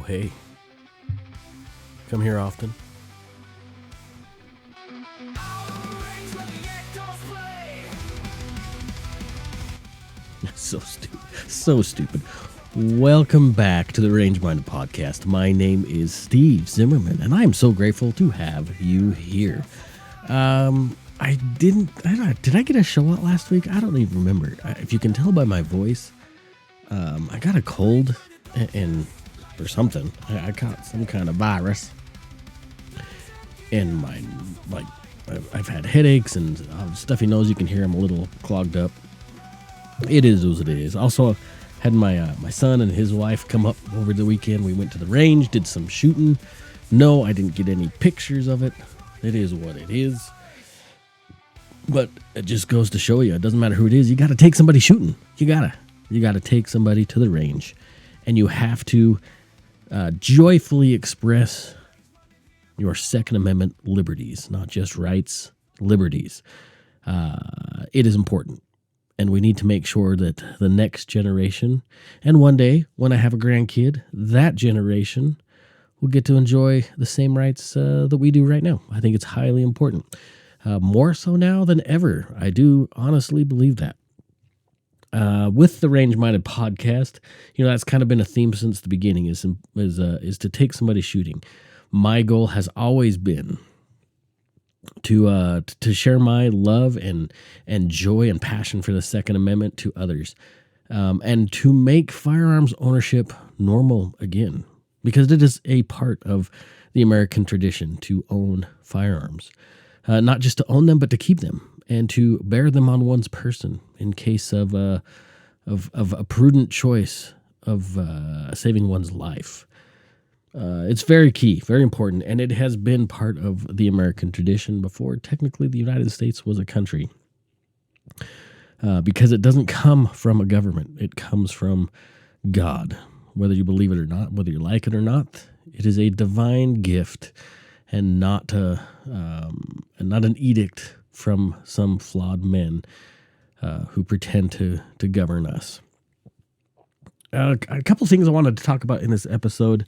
hey. Come here often. So stupid. So stupid. Welcome back to the Range Minded Podcast. My name is Steve Zimmerman, and I'm so grateful to have you here. Did I get a show out last week? I don't even remember. If you can tell by my voice, I got a cold and or something. I caught some kind of virus. And I've had headaches and stuffy nose. You can hear I'm a little clogged up. It is what it is. Also, had my son and his wife come up over the weekend. We went to the range, did some shooting. No, I didn't get any pictures of it. It is what it is. But it just goes to show you, it doesn't matter who it is. You got to take somebody shooting. You got to take somebody to the range, and you have to joyfully express your Second Amendment liberties, not just rights, liberties. It is important. And we need to make sure that the next generation, and one day when I have a grandkid, that generation will get to enjoy the same rights that we do right now. I think it's highly important. More so now than ever. I do honestly believe that. With the Range Minded Podcast, that's kind of been a theme since the beginning, is to take somebody shooting. My goal has always been to share my love and joy and passion for the Second Amendment to others, and to make firearms ownership normal again, because it is a part of the American tradition to own firearms, not just to own them, but to keep them and to bear them on one's person in case of a prudent choice of saving one's life. It's very key, very important, and it has been part of the American tradition before technically the United States was a country, because it doesn't come from a government. It comes from God. Whether you believe it or not, whether you like it or not, it is a divine gift and not an edict from some flawed men who pretend to govern us. A couple things I wanted to talk about in this episode.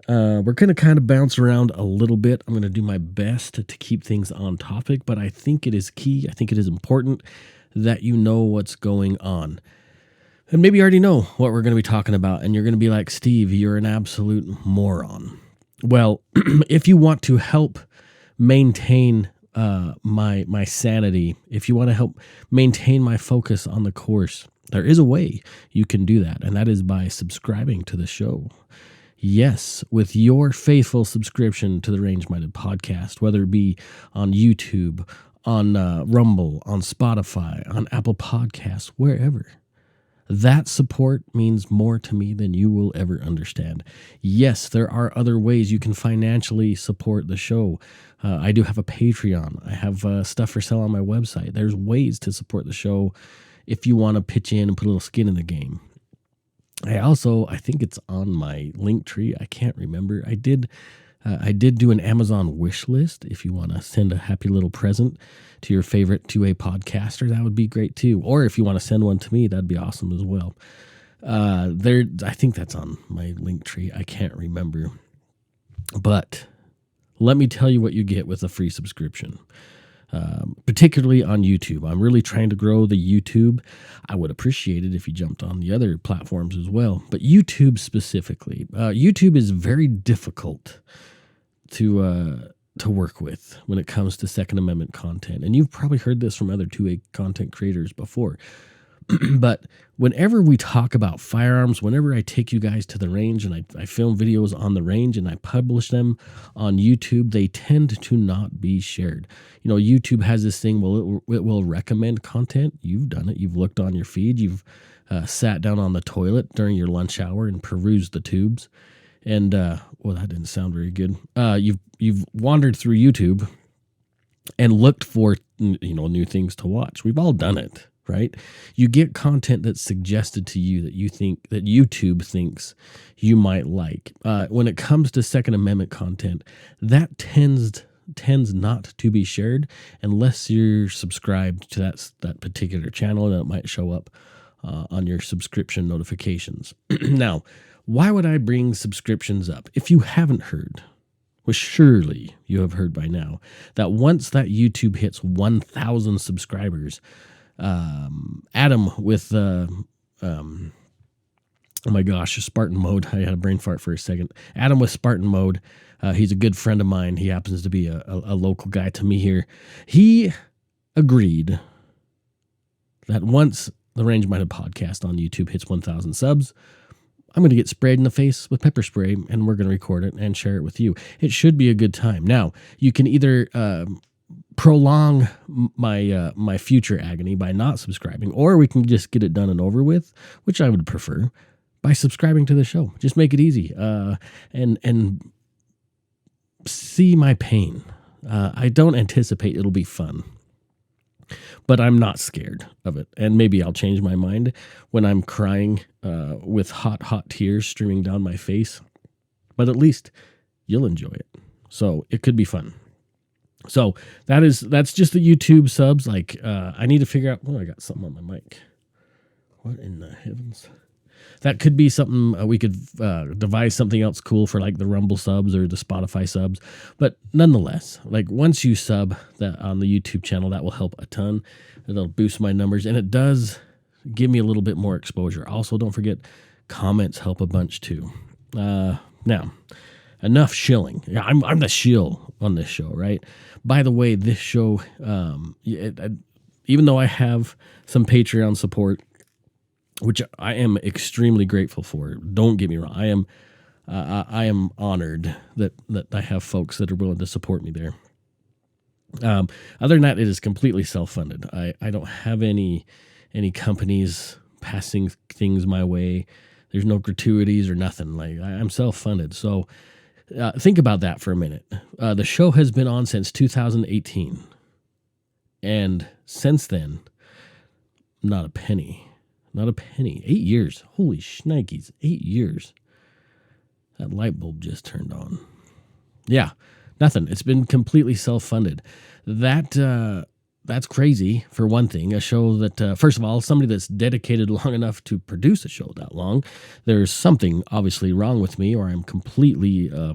We're going to kind of bounce around a little bit. I'm going to do my best to keep things on topic, but I think it is key. I think it is important that you know what's going on. And maybe you already know what we're going to be talking about, and you're going to be like, Steve, you're an absolute moron. Well, if you want to help maintain my sanity, if you want to help maintain my focus on the course, there is a way you can do that, and that is by subscribing to the show. Yes, with your faithful subscription to the Range Minded Podcast, whether it be on YouTube, on Rumble, on Spotify, on Apple Podcasts, wherever. That support means more to me than you will ever understand. Yes, there are other ways you can financially support the show. I do have a Patreon. I have stuff for sale on my website. There's ways to support the show if you want to pitch in and put a little skin in the game. I think it's on my link tree. I can't remember. I did do an Amazon wish list. If you want to send a happy little present to your favorite 2A podcaster, that would be great too. Or if you want to send one to me, that'd be awesome as well. I think that's on my link tree. I can't remember. But let me tell you what you get with a free subscription. Particularly on YouTube. I'm really trying to grow the YouTube. I would appreciate it if you jumped on the other platforms as well. But YouTube specifically. YouTube is very difficult to work with when it comes to Second Amendment content. And you've probably heard this from other 2A content creators before. But whenever we talk about firearms, whenever I take you guys to the range and I film videos on the range and I publish them on YouTube, they tend to not be shared. YouTube has this thing, it will recommend content. You've done it. You've looked on your feed. You've sat down on the toilet during your lunch hour and perused the tubes. And, that didn't sound very good. You've wandered through YouTube and looked for, new things to watch. We've all done it. Right? You get content that's suggested to you that you think that YouTube thinks you might like. When it comes to Second Amendment content, that tends not to be shared unless you're subscribed to that particular channel, and it might show up on your subscription notifications. Now, Why would I bring subscriptions up? If you haven't heard, well, surely you have heard by now that once that YouTube hits 1,000 subscribers, Adam with oh my gosh, Spartan Mode. I had a brain fart for a second. Adam with Spartan Mode. He's a good friend of mine. He happens to be a local guy to me here. He agreed that once the Range Minded podcast on YouTube hits 1,000 subs, I'm going to get sprayed in the face with pepper spray, and we're going to record it and share it with you. It should be a good time. Now, you can either prolong my future agony by not subscribing, or we can just get it done and over with, which I would prefer, by subscribing to the show. Just make it easy and see my pain. I don't anticipate it'll be fun, but I'm not scared of it. And maybe I'll change my mind when I'm crying with hot tears streaming down my face. But at least you'll enjoy it. So it could be fun. So that's just the YouTube subs. Like I need to figure out. Oh, I got something on my mic. What in the heavens? That could be something we could devise something else cool for, like the Rumble subs or the Spotify subs. But nonetheless, like once you sub that on the YouTube channel, that will help a ton. It'll boost my numbers, and it does give me a little bit more exposure. Also, don't forget, comments help a bunch too. Now, enough shilling. Yeah, I'm the shill on this show, right? By the way, this show, even though I have some Patreon support, which I am extremely grateful for. Don't get me wrong. I am honored that I have folks that are willing to support me there. Other than that, it is completely self-funded. I don't have any companies passing things my way. There's no gratuities or nothing. Like I'm self-funded. So think about that for a minute. The show has been on since 2018, and since then, not a penny. Not a penny. 8 years. Holy shnikes. 8 years. That light bulb just turned on. Yeah, nothing. It's been completely self-funded. That's crazy, for one thing. A show that, first of all, somebody that's dedicated long enough to produce a show that long, there's something obviously wrong with me, or I'm completely, I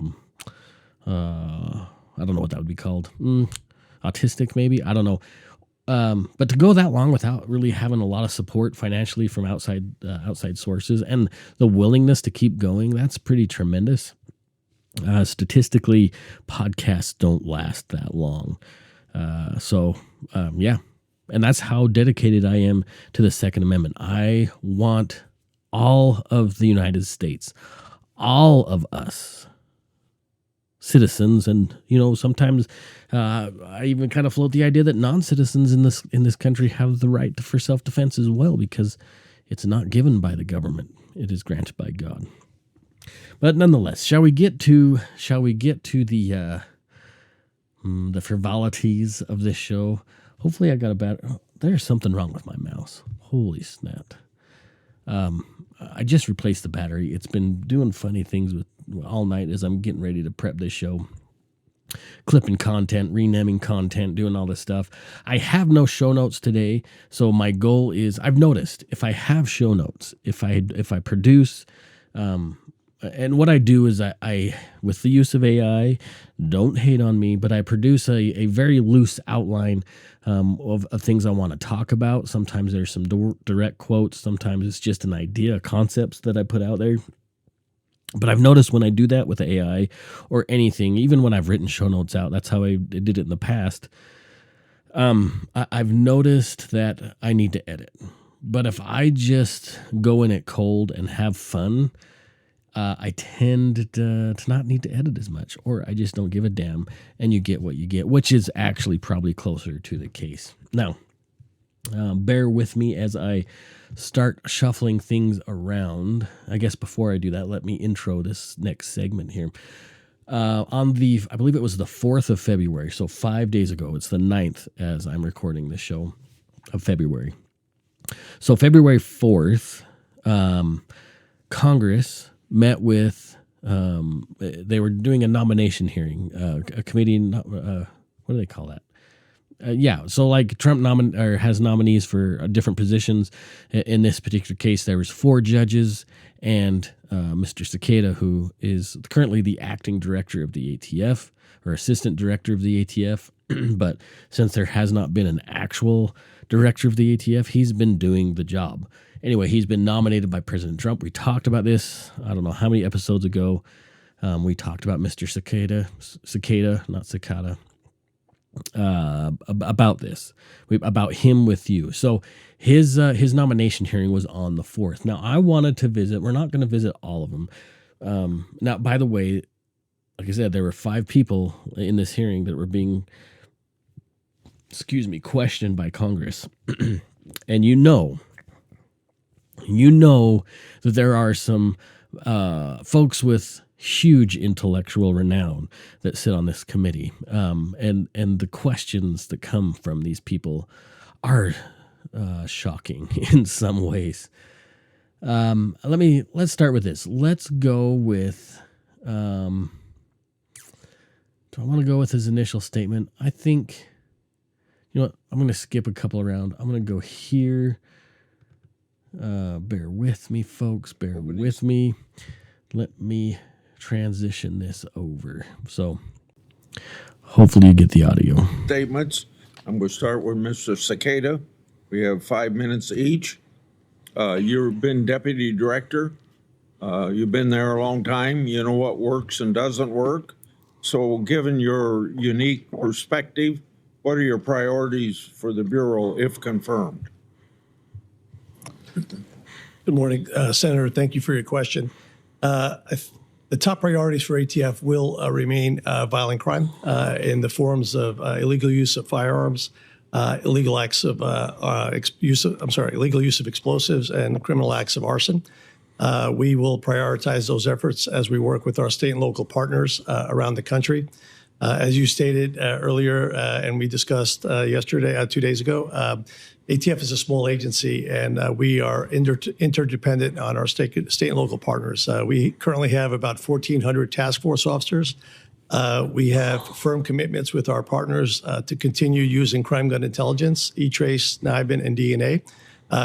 don't know what that would be called. Autistic, maybe? I don't know. But to go that long without really having a lot of support financially from outside sources, and the willingness to keep going, that's pretty tremendous. Statistically, podcasts don't last that long. Yeah. And that's how dedicated I am to the Second Amendment. I want all of the United States, all of us citizens, and sometimes I even kind of float the idea that non-citizens in this country have the right for self-defense as well, because it's not given by the government; it is granted by God. But nonetheless, shall we get to the frivolities of this show? Hopefully, I got a bad. Oh, there's something wrong with my mouse. Holy snap! I just replaced the battery. It's been doing funny things with all night as I'm getting ready to prep this show. Clipping content, renaming content, doing all this stuff. I have no show notes today, so my goal is, I've noticed if I have show notes, if I produce, and what I do is I with the use of AI, don't hate on me, but I produce a very loose outline of things I want to talk about. Sometimes there's some direct quotes. Sometimes it's just an idea, concepts that I put out there. But I've noticed when I do that with AI or anything, even when I've written show notes out, that's how I did it in the past. I've noticed that I need to edit. But if I just go in it cold and have fun, I tend to not need to edit as much, or I just don't give a damn, and you get what you get, which is actually probably closer to the case. Now, bear with me as I start shuffling things around. I guess before I do that, let me intro this next segment here. I believe it was the 4th of February, so 5 days ago. It's the 9th as I'm recording this show of February. So February 4th, Congress met with, they were doing a nomination hearing, a committee, what do they call that? Yeah, so like Trump has nominees for different positions. In this particular case, there was 4 judges and Mr. Cekada, who is currently the acting director of the ATF or assistant director of the ATF. But since there has not been an actual director of the ATF, he's been doing the job. Anyway, he's been nominated by President Trump. We talked about this, I don't know how many episodes ago. We talked about Mr. Cekada, not Cekada. About this, about him with you. So his nomination hearing was on the 4th. Now I wanted to visit. We're not going to visit all of them. Now, by the way, like I said, there were 5 people in this hearing that were being, questioned by Congress, and you know that there are some folks with huge intellectual renown that sit on this committee, and the questions that come from these people are shocking in some ways. Let's start with this. Let's go with. Do I want to go with his initial statement? I think. You know what? I'm going to skip a couple around. I'm going to go here. Bear with me, folks. Bear with me. Let me transition this over. So hopefully you get the audio. Statements. I'm going to start with Mr. Cekada. We have 5 minutes each. You've been deputy director. You've been there a long time. You know what works and doesn't work. So given your unique perspective, what are your priorities for the Bureau if confirmed? Good morning, Senator. Thank you for your question. The top priorities for ATF will remain violent crime in the forms of illegal use of firearms, illegal use of explosives, and criminal acts of arson. We will prioritize those efforts as we work with our state and local partners around the country. As you stated earlier, and we discussed yesterday, 2 days ago, ATF is a small agency, and we are interdependent on our state and local partners. We currently have about 1,400 task force officers. We have firm commitments with our partners to continue using crime gun intelligence, E-Trace, NIBIN, and DNA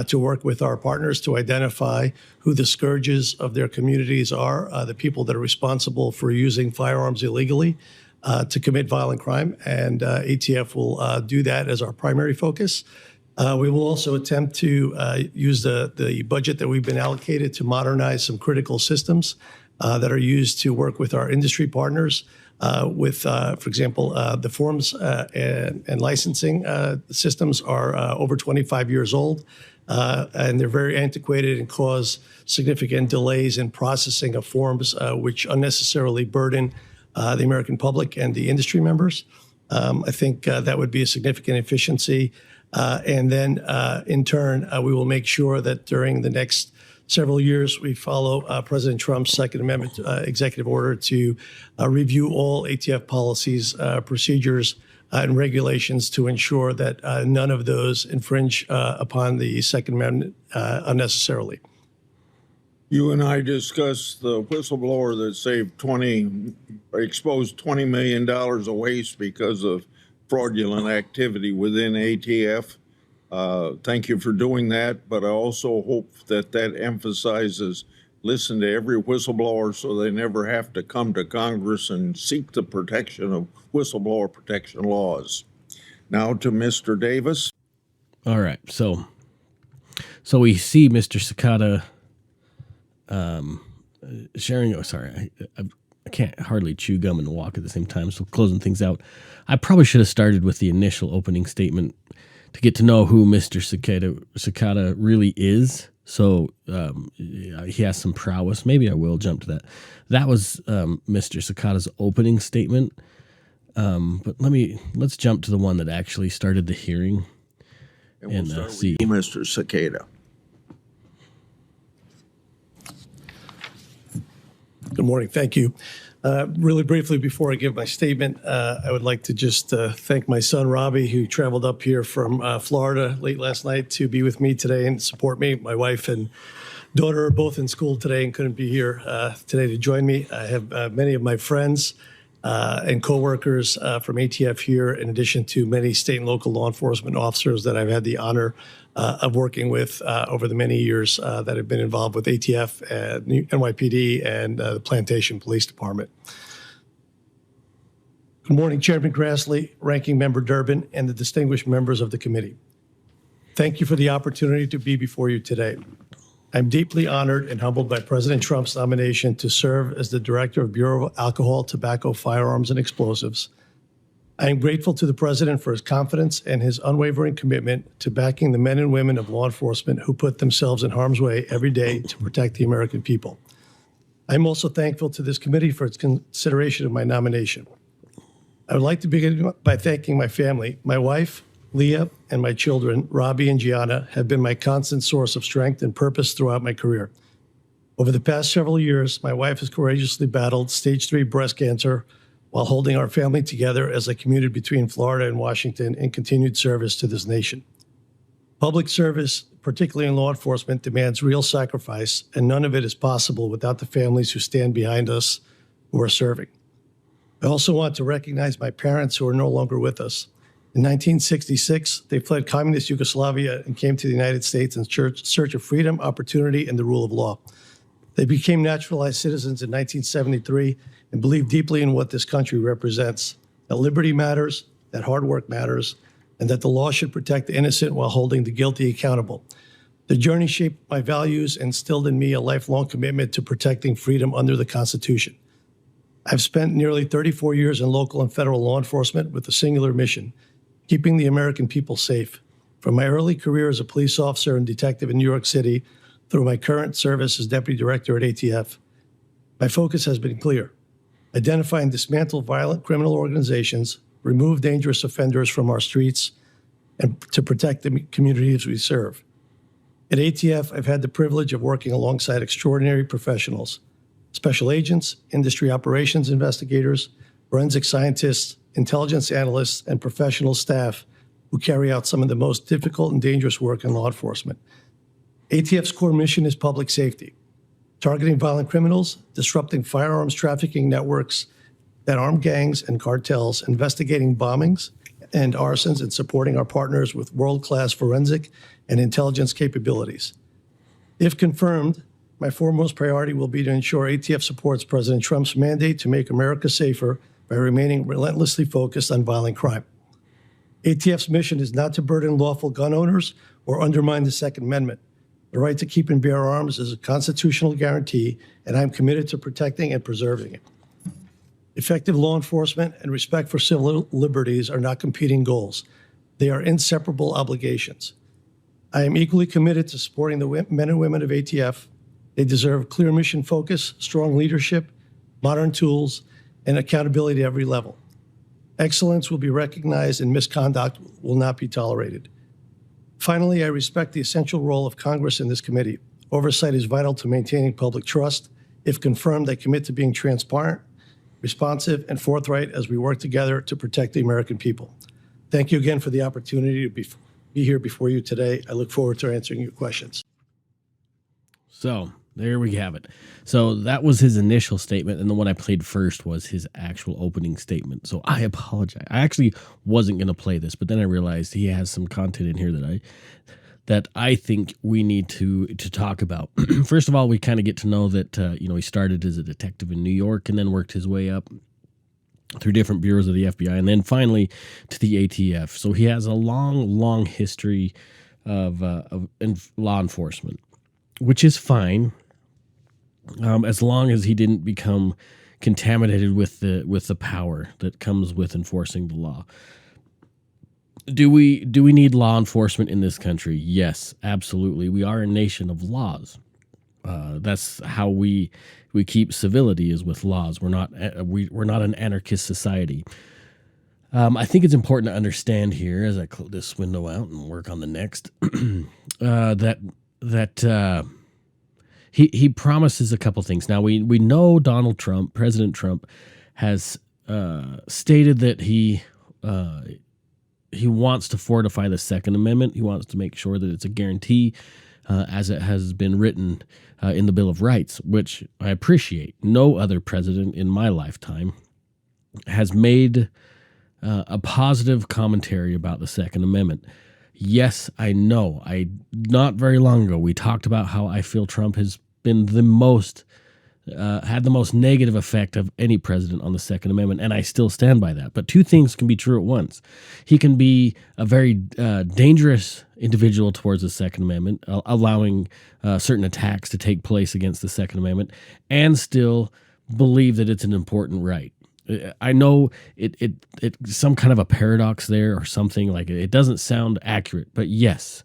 to work with our partners to identify who the scourges of their communities are, the people that are responsible for using firearms illegally to commit violent crime. And ATF will do that as our primary focus. We will also attempt to use the budget that we've been allocated to modernize some critical systems that are used to work with our industry partners with, for example, the forms and licensing systems are over 25 years old, and they're very antiquated and cause significant delays in processing of forms, which unnecessarily burden the American public and the industry members. I think that would be a significant efficiency. And then, in turn, we will make sure that during the next several years, we follow President Trump's Second Amendment executive order to review all ATF policies, procedures, and regulations to ensure that none of those infringe upon the Second Amendment unnecessarily. You and I discussed the whistleblower that exposed $20 million of waste because of fraudulent activity within ATF. Thank you for doing that, but I also hope that emphasizes listen to every whistleblower so they never have to come to Congress and seek the protection of whistleblower protection laws. Now to Mr. Davis. All right, so we see Mr. Cekada sharing. Oh, sorry, I can't hardly chew gum and walk at the same time, so closing things out. I probably should have started with the initial opening statement to get to know who Mr. Cekada really is. So he has some prowess. Maybe I will jump to that. That was Mr. Cekada's opening statement. But let's jump to the one that actually started the hearing and we'll see. Mr. Cekada. Good morning. Thank you. Really briefly, before I give my statement, I would like to just thank my son, Robbie, who traveled up here from Florida late last night to be with me today and support me. My wife and daughter are both in school today and couldn't be here today to join me. I have many of my friends and coworkers from ATF here, in addition to many state and local law enforcement officers that I've had the honor of working with over the many years that have been involved with ATF, NYPD, and the Plantation Police Department. Good morning, Chairman Grassley, Ranking Member Durbin, and the distinguished members of the committee. Thank you for the opportunity to be before you today. I'm deeply honored and humbled by President Trump's nomination to serve as the Director of Bureau of Alcohol, Tobacco, Firearms, and Explosives. I am grateful to the President for his confidence and his unwavering commitment to backing the men and women of law enforcement who put themselves in harm's way every day to protect the American people. I'm also thankful to this committee for its consideration of my nomination. I would like to begin by thanking my family. My wife, Leah, and my children, Robbie and Gianna, have been my constant source of strength and purpose throughout my career. Over the past several years, my wife has courageously battled stage 3 breast cancer while holding our family together as I commuted between Florida and Washington in continued service to this nation. Public service, particularly in law enforcement, demands real sacrifice, and none of it is possible without the families who stand behind us who are serving. I also want to recognize my parents who are no longer with us. In 1966, they fled communist Yugoslavia and came to the United States in search of freedom, opportunity, and the rule of law. They became naturalized citizens in 1973 and believed deeply in what this country represents, that liberty matters, that hard work matters, and that the law should protect the innocent while holding the guilty accountable. The journey shaped my values and instilled in me a lifelong commitment to protecting freedom under the Constitution. I've spent nearly 34 years in local and federal law enforcement with a singular mission: keeping the American people safe. From my early career as a police officer and detective in New York City through my current service as deputy director at ATF, my focus has been clear: identify and dismantle violent criminal organizations, remove dangerous offenders from our streets, and to protect the communities we serve. At ATF, I've had the privilege of working alongside extraordinary professionals: special agents, industry operations investigators, forensic scientists, intelligence analysts, and professional staff who carry out some of the most difficult and dangerous work in law enforcement. ATF's core mission is public safety, targeting violent criminals, disrupting firearms trafficking networks that arm gangs and cartels, investigating bombings and arsons, and supporting our partners with world-class forensic and intelligence capabilities. If confirmed, my foremost priority will be to ensure ATF supports President Trump's mandate to make America safer by remaining relentlessly focused on violent crime. ATF's mission is not to burden lawful gun owners or undermine the Second Amendment. The right to keep and bear arms is a constitutional guarantee, and I'm committed to protecting and preserving it. Effective law enforcement and respect for civil liberties are not competing goals. They are inseparable obligations. I am equally committed to supporting the men and women of ATF. They deserve clear mission focus, strong leadership, modern tools, and accountability at every level. Excellence will be recognized and misconduct will not be tolerated. Finally, I respect the essential role of Congress in this committee. Oversight is vital to maintaining public trust. If confirmed, I commit to being transparent, responsive, and forthright as we work together to protect the American people. Thank you again for the opportunity to be here before you today. I look forward to answering your questions. So there we have it. So that was his initial statement, and the one I played first was his actual opening statement. So I apologize. I actually wasn't going to play this, but then I realized he has some content in here that I think we need to talk about. First of all, we kind of get to know that he started as a detective in New York and then worked his way up through different bureaus of the FBI, and then finally to the ATF. So he has a long history of law enforcement, which is fine, as long as he didn't become contaminated with the power that comes with enforcing the law. Do we need law enforcement in this country? Yes, absolutely. We are a nation of laws. That's how we keep civility, is with laws. We're not an anarchist society. I think it's important to understand here, as I close this window out and work on the next, that he promises a couple things. Now we know President Trump, has stated that he wants to fortify the Second Amendment. He wants to make sure that it's a guarantee, as it has been written in the Bill of Rights, which I appreciate. No other president in my lifetime has made a positive commentary about the Second Amendment. Yes, I know. Not very long ago we talked about how I feel Trump has been the most had the most negative effect of any president on the Second Amendment, and I still stand by that. But two things can be true at once. He can be a very dangerous individual towards the Second Amendment, allowing certain attacks to take place against the Second Amendment, and still believe that it's an important right. I know it some kind of a paradox there or something, like it doesn't sound accurate, but yes,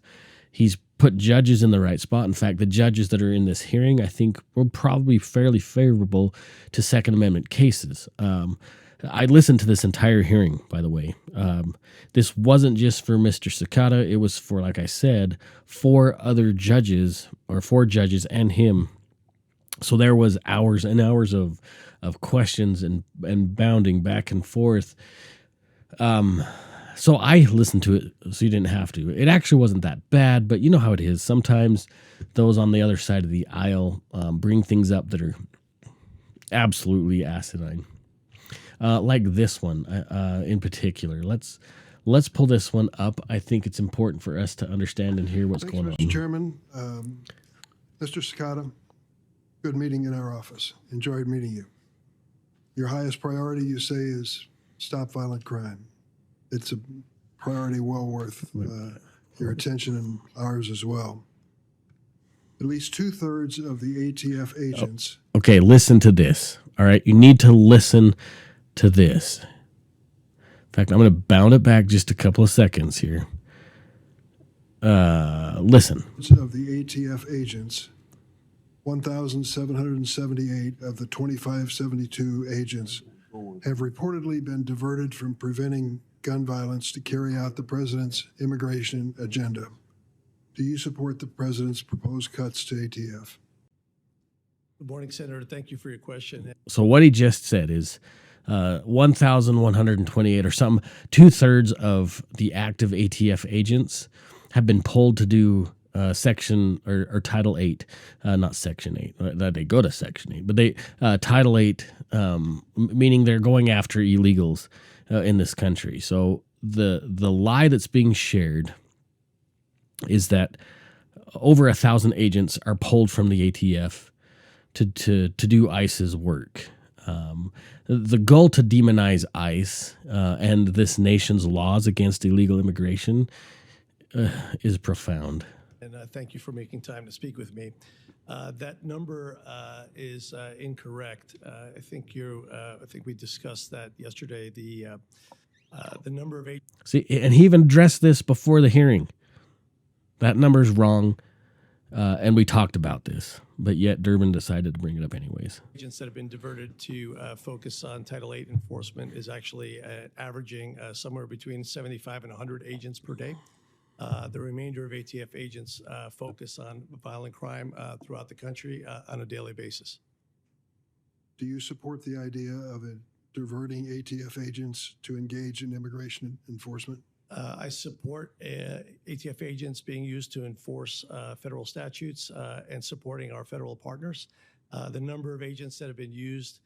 he's put judges in the right spot. In fact, the judges that are in this hearing, I think, were probably fairly favorable to Second Amendment cases. I listened to this entire hearing, by the way. This wasn't just for Mr. Cekada. It was for, like I said, four judges and him. So there was hours and hours of questions and bounding back and forth. So I listened to it so you didn't have to. It actually wasn't that bad, but you know how it is. Sometimes those on the other side of the aisle bring things up that are absolutely asinine. Like this one in particular. Let's pull this one up. I think it's important for us to understand and hear what's going on. Mr. Chairman. Mr. Cekada, good meeting in our office. Enjoyed meeting you. Your highest priority, you say, is stop violent crime. It's a priority well worth your attention and ours as well. At least 2/3 of the ATF agents. Okay, listen to this. All right, you need to listen to this. In fact, I'm going to bound it back just a couple of seconds here. Listen. Of the ATF agents, 1,778 of the 2,572 agents have reportedly been diverted from preventing gun violence to carry out the president's immigration agenda. Do you support the president's proposed cuts to ATF? Good morning, Senator. Thank you for your question. So what he just said is 1,128 or something, 2/3 of the active ATF agents have been pulled to do Section or Title 8, not Section 8. They go to Section 8, but they Title 8, meaning they're going after illegals in this country. So the lie that's being shared is that over 1,000 agents are pulled from the ATF to do ICE's work. The goal to demonize ICE and this nation's laws against illegal immigration is profound. And thank you for making time to speak with me. That number is incorrect. I think we discussed that yesterday. The number of agents. See, and he even addressed this before the hearing. That number's wrong, and we talked about this, but yet Durbin decided to bring it up anyways. Agents that have been diverted to focus on Title 8 enforcement is actually averaging somewhere between 75 and 100 agents per day. The remainder of ATF agents focus on violent crime throughout the country on a daily basis. Do you support the idea of diverting ATF agents to engage in immigration enforcement? I support ATF agents being used to enforce federal statutes and supporting our federal partners. The number of agents that have been used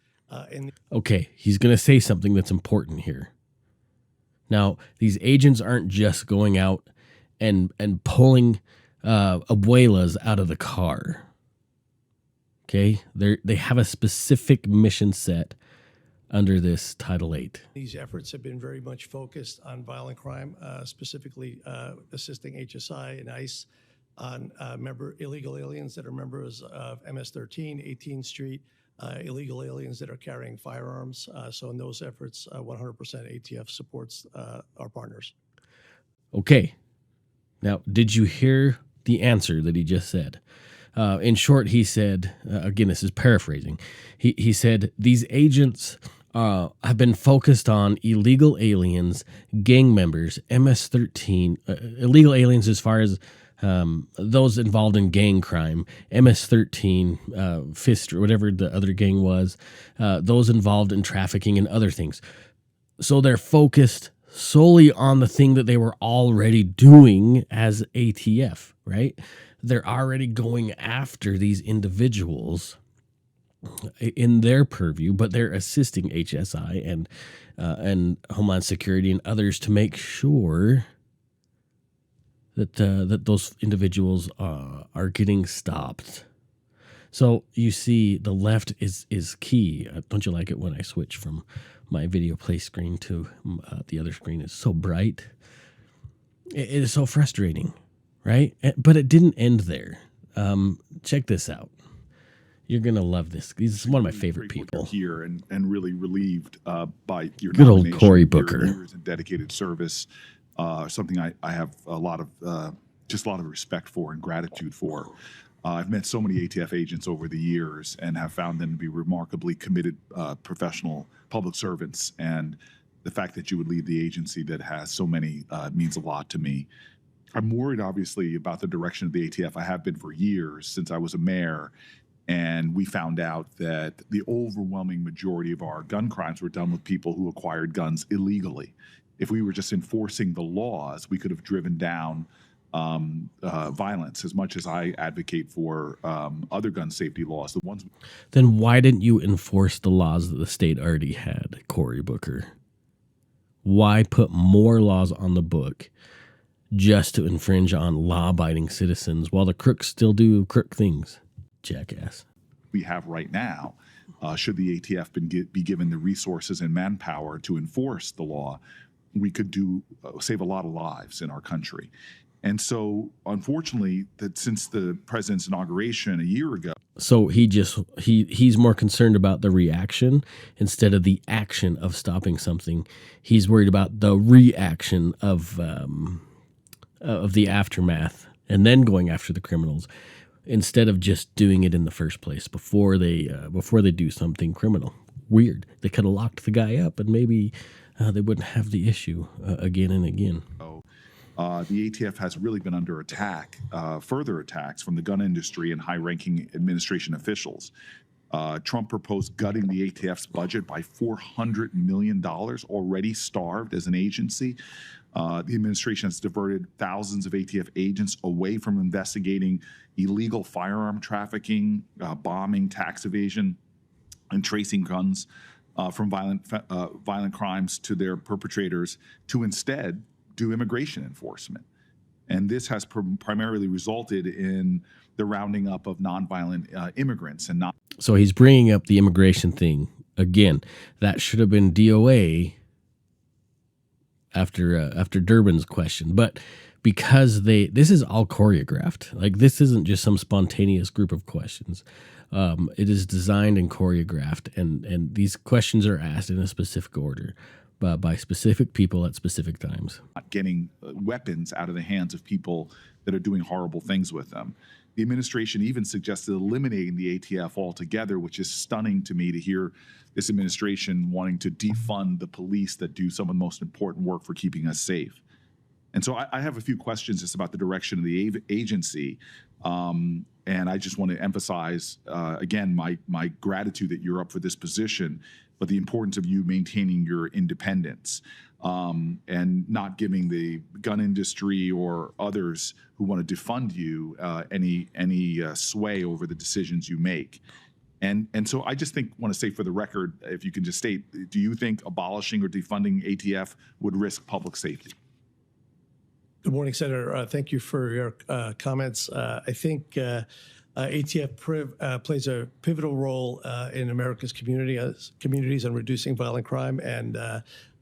Okay, he's going to say something that's important here. Now, these agents aren't just going out and pulling abuelas out of the car. Okay, they have a specific mission set under this Title 8. These efforts have been very much focused on violent crime, specifically assisting HSI and ICE on illegal aliens that are members of MS-13, 18th Street, illegal aliens that are carrying firearms. So in those efforts, 100% ATF supports our partners. Okay. Now, did you hear the answer that he just said? In short, he said, again, this is paraphrasing. He said, these agents have been focused on illegal aliens, gang members, MS-13, illegal aliens as far as those involved in gang crime, MS-13, Fist, or whatever the other gang was, those involved in trafficking and other things. So they're focused solely on the thing that they were already doing as ATF, right? They're already going after these individuals in their purview, but they're assisting HSI and Homeland Security and others to make sure that those individuals are getting stopped. So you see, the left is key. Don't you like it when I switch from my video play screen to the other screen? It's so bright. It is so frustrating, right? But it didn't end there. Check this out. You're gonna love this. He's one of my favorite people here, and really relieved by your good old nomination. Cory Your Booker. years in dedicated service, something I have a lot of respect for and gratitude for. I've met so many ATF agents over the years and have found them to be remarkably committed professional public servants. And the fact that you would lead the agency that has so many means a lot to me. I'm worried, obviously, about the direction of the ATF. I have been for years since I was a mayor. And we found out that the overwhelming majority of our gun crimes were done with people who acquired guns illegally. If we were just enforcing the laws, we could have driven down violence. As much as I advocate for other gun safety laws, the ones. Then why didn't you enforce the laws that the state already had, Cory Booker? Why put more laws on the book just to infringe on law-abiding citizens while the crooks still do crook things? Jackass. We have right now, should the ATF be given the resources and manpower to enforce the law, we could save a lot of lives in our country. And so, unfortunately, that since the president's inauguration a year ago. So he's more concerned about the reaction instead of the action of stopping something. He's worried about the reaction of the aftermath and then going after the criminals, instead of just doing it in the first place before they do something criminal. Weird. They could have locked the guy up and maybe they wouldn't have the issue again and again. The ATF has really been under attack, further attacks from the gun industry and high-ranking administration officials. Trump proposed gutting the ATF's budget by $400 million, already starved as an agency. The administration has diverted thousands of ATF agents away from investigating illegal firearm trafficking, bombing, tax evasion, and tracing guns from violent crimes to their perpetrators to instead do immigration enforcement. And this has primarily resulted in the rounding up of nonviolent immigrants and not. So he's bringing up the immigration thing again. That should have been DOA after Durbin's question, but because this is all choreographed. Like, this isn't just some spontaneous group of questions. It is designed and choreographed, and these questions are asked in a specific order, by specific people at specific times. Not getting weapons out of the hands of people that are doing horrible things with them. The administration even suggested eliminating the ATF altogether, which is stunning to me to hear this administration wanting to defund the police that do some of the most important work for keeping us safe. And so I have a few questions just about the direction of the agency. And I just want to emphasize, again, my gratitude that you're up for this position, but the importance of you maintaining your independence and not giving the gun industry or others who want to defund you any sway over the decisions you make. And so I just want to say for the record, if you can just state, do you think abolishing or defunding ATF would risk public safety? Good morning, Senator. Thank you for your comments. I think ATF plays a pivotal role in America's communities on reducing violent crime. And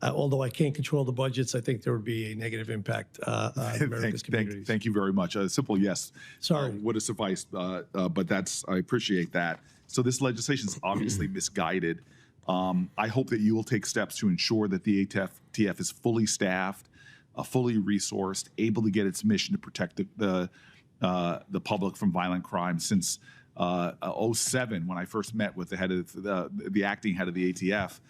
although I can't control the budgets, I think there would be a negative impact on America's communities. Thank you very much. A simple yes would have sufficed, but I appreciate that. So this legislation is obviously misguided. I hope that you will take steps to ensure that the ATF is fully staffed, fully resourced, able to get its mission to protect the public from violent crime. Since 2007, when I first met with the head of the acting head of the ATF,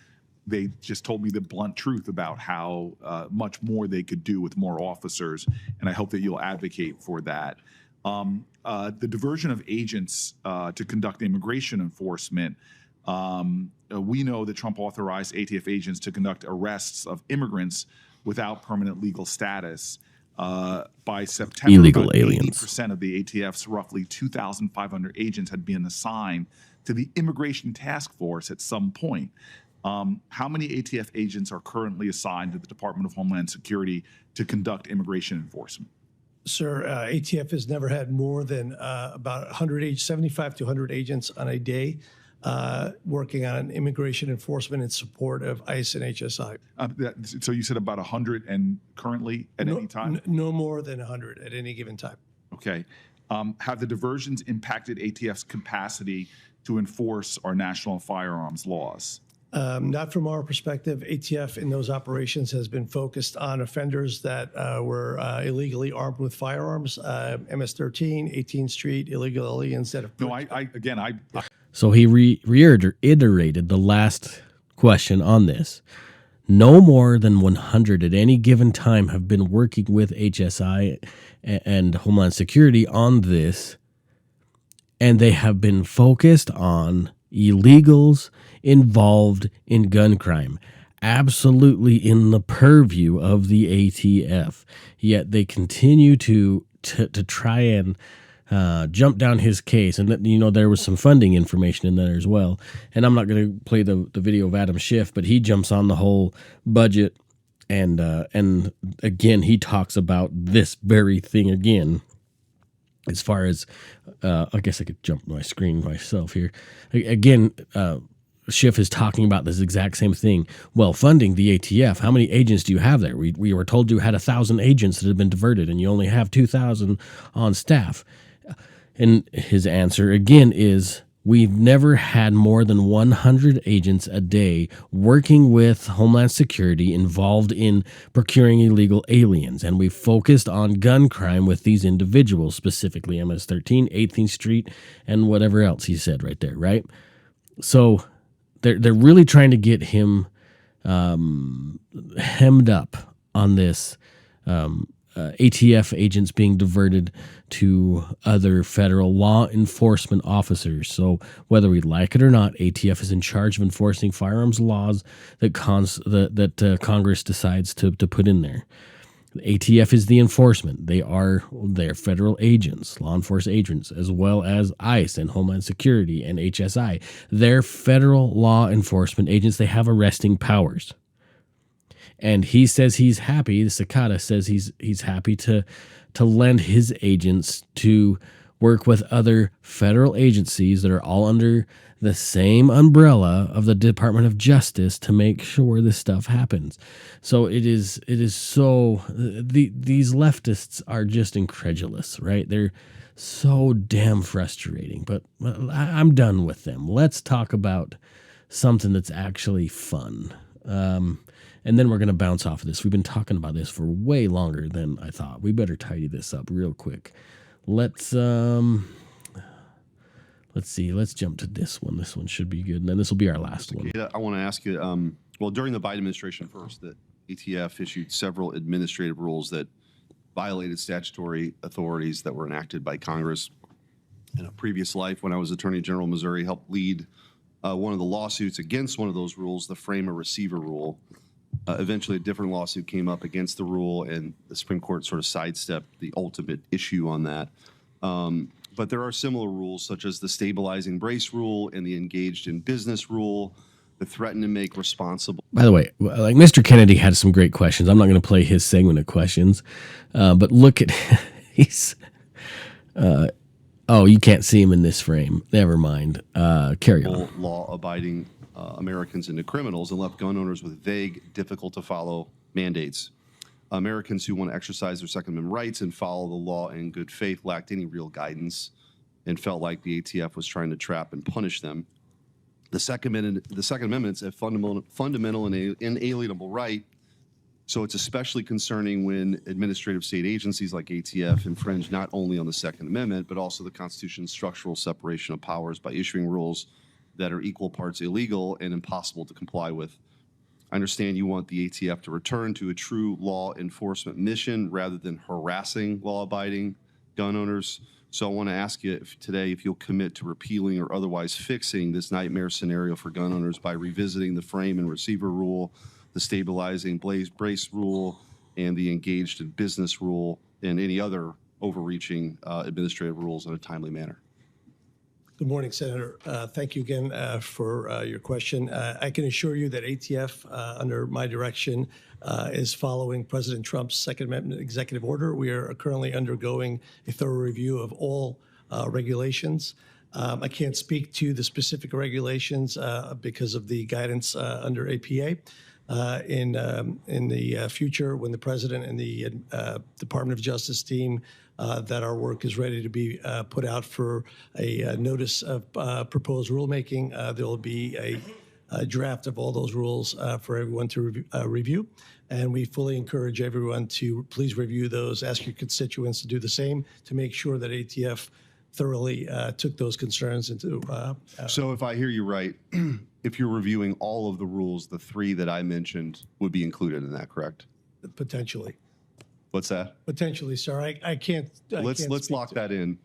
they just told me the blunt truth about how much more they could do with more officers, and I hope that you'll advocate for that. The diversion of agents to conduct immigration enforcement. We know that Trump authorized ATF agents to conduct arrests of immigrants without permanent legal status. By September, Illegal about aliens. 80% of the ATF's roughly 2,500 agents had been assigned to the Immigration Task Force at some point. How many ATF agents are currently assigned to the Department of Homeland Security to conduct immigration enforcement? Sir, ATF has never had more than about 75 to 100 agents on a day working on immigration enforcement in support of ICE and HSI. So you said about 100 and currently at any time? No more than 100 at any given time. Okay. Have the diversions impacted ATF's capacity to enforce our national firearms laws? Not from our perspective. ATF in those operations has been focused on offenders that were illegally armed with firearms, MS-13, 18th Street, illegal aliens that have. No, So he reiterated the last question on this. No more than 100 at any given time have been working with HSI and Homeland Security on this, and they have been focused on illegals involved in gun crime, absolutely in the purview of the ATF. Yet they continue to try and jump down his case. And, there was some funding information in there as well. And I'm not going to play the video of Adam Schiff, but he jumps on the whole budget. And again, he talks about this very thing again. As far as, I guess I could jump my screen myself here. Again, Schiff is talking about this exact same thing. Well, funding the ATF, how many agents do you have there? We were told you had 1,000 agents that had been diverted, and you only have 2,000 on staff. And his answer, again, is we've never had more than 100 agents a day working with Homeland Security involved in procuring illegal aliens. And we focused on gun crime with these individuals, specifically MS-13, 18th Street, and whatever else he said right there, right? So they're really trying to get him hemmed up on this ATF agents being diverted to other federal law enforcement officers. So whether we like it or not, ATF is in charge of enforcing firearms laws that Congress decides to put in there. The ATF is the enforcement. They're federal agents, law enforcement agents, as well as ICE and Homeland Security and HSI. They're federal law enforcement agents. They have arresting powers. And he says he's happy, the Cekada says he's happy to lend his agents to work with other federal agencies that are all under the same umbrella of the Department of Justice to make sure this stuff happens. So it is so, these leftists are just incredulous, right? They're so damn frustrating, but I'm done with them. Let's talk about something that's actually fun. And then we're going to bounce off of this. We've been talking about this for way longer than I thought. We better tidy this up real quick. Let's see. Let's jump to this one. This one should be good. And then this will be our last one. I want to ask you, well, during the Biden administration first, the ATF issued several administrative rules that violated statutory authorities that were enacted by Congress. In a previous life, when I was Attorney General of Missouri, helped lead one of the lawsuits against one of those rules, the frame or receiver rule. Eventually, a different lawsuit came up against the rule, and the Supreme Court sort of sidestepped the ultimate issue on that. But there are similar rules, such as the stabilizing brace rule and the engaged in business rule, the threaten to make responsible. By the way, like Mr. Kennedy had some great questions. I'm not going to play his segment of questions, but look at he's. Oh, you can't see him in this frame. Never mind. Carry on. Law-abiding Americans into criminals and left gun owners with vague, difficult-to-follow mandates. Americans who want to exercise their Second Amendment rights and follow the law in good faith lacked any real guidance and felt like the ATF was trying to trap and punish them. The Second Amendment is a fundamental and inalienable right, so it's especially concerning when administrative state agencies like ATF infringe not only on the Second Amendment, but also the Constitution's structural separation of powers by issuing rules that are equal parts illegal and impossible to comply with. I understand you want the ATF to return to a true law enforcement mission rather than harassing law-abiding gun owners. So I want to ask you today if you'll commit to repealing or otherwise fixing this nightmare scenario for gun owners by revisiting the frame and receiver rule, the stabilizing brace rule, and the engaged in business rule and any other overreaching administrative rules in a timely manner. Good morning, Senator. Thank you again for your question. I can assure you that ATF, under my direction, is following President Trump's Second Amendment executive order. We are currently undergoing a thorough review of all regulations. I can't speak to the specific regulations because of the guidance under APA. In the future, when the President and the Department of Justice deem that our work is ready to be put out for a notice of proposed rulemaking, there will be a draft of all those rules for everyone to review. And we fully encourage everyone to please review those, ask your constituents to do the same, to make sure that ATF thoroughly took those concerns into. So if I hear you right, if you're reviewing all of the rules, the 3 that I mentioned would be included in that, correct? Potentially. What's that? Potentially, sir. I can't. Let's lock that in.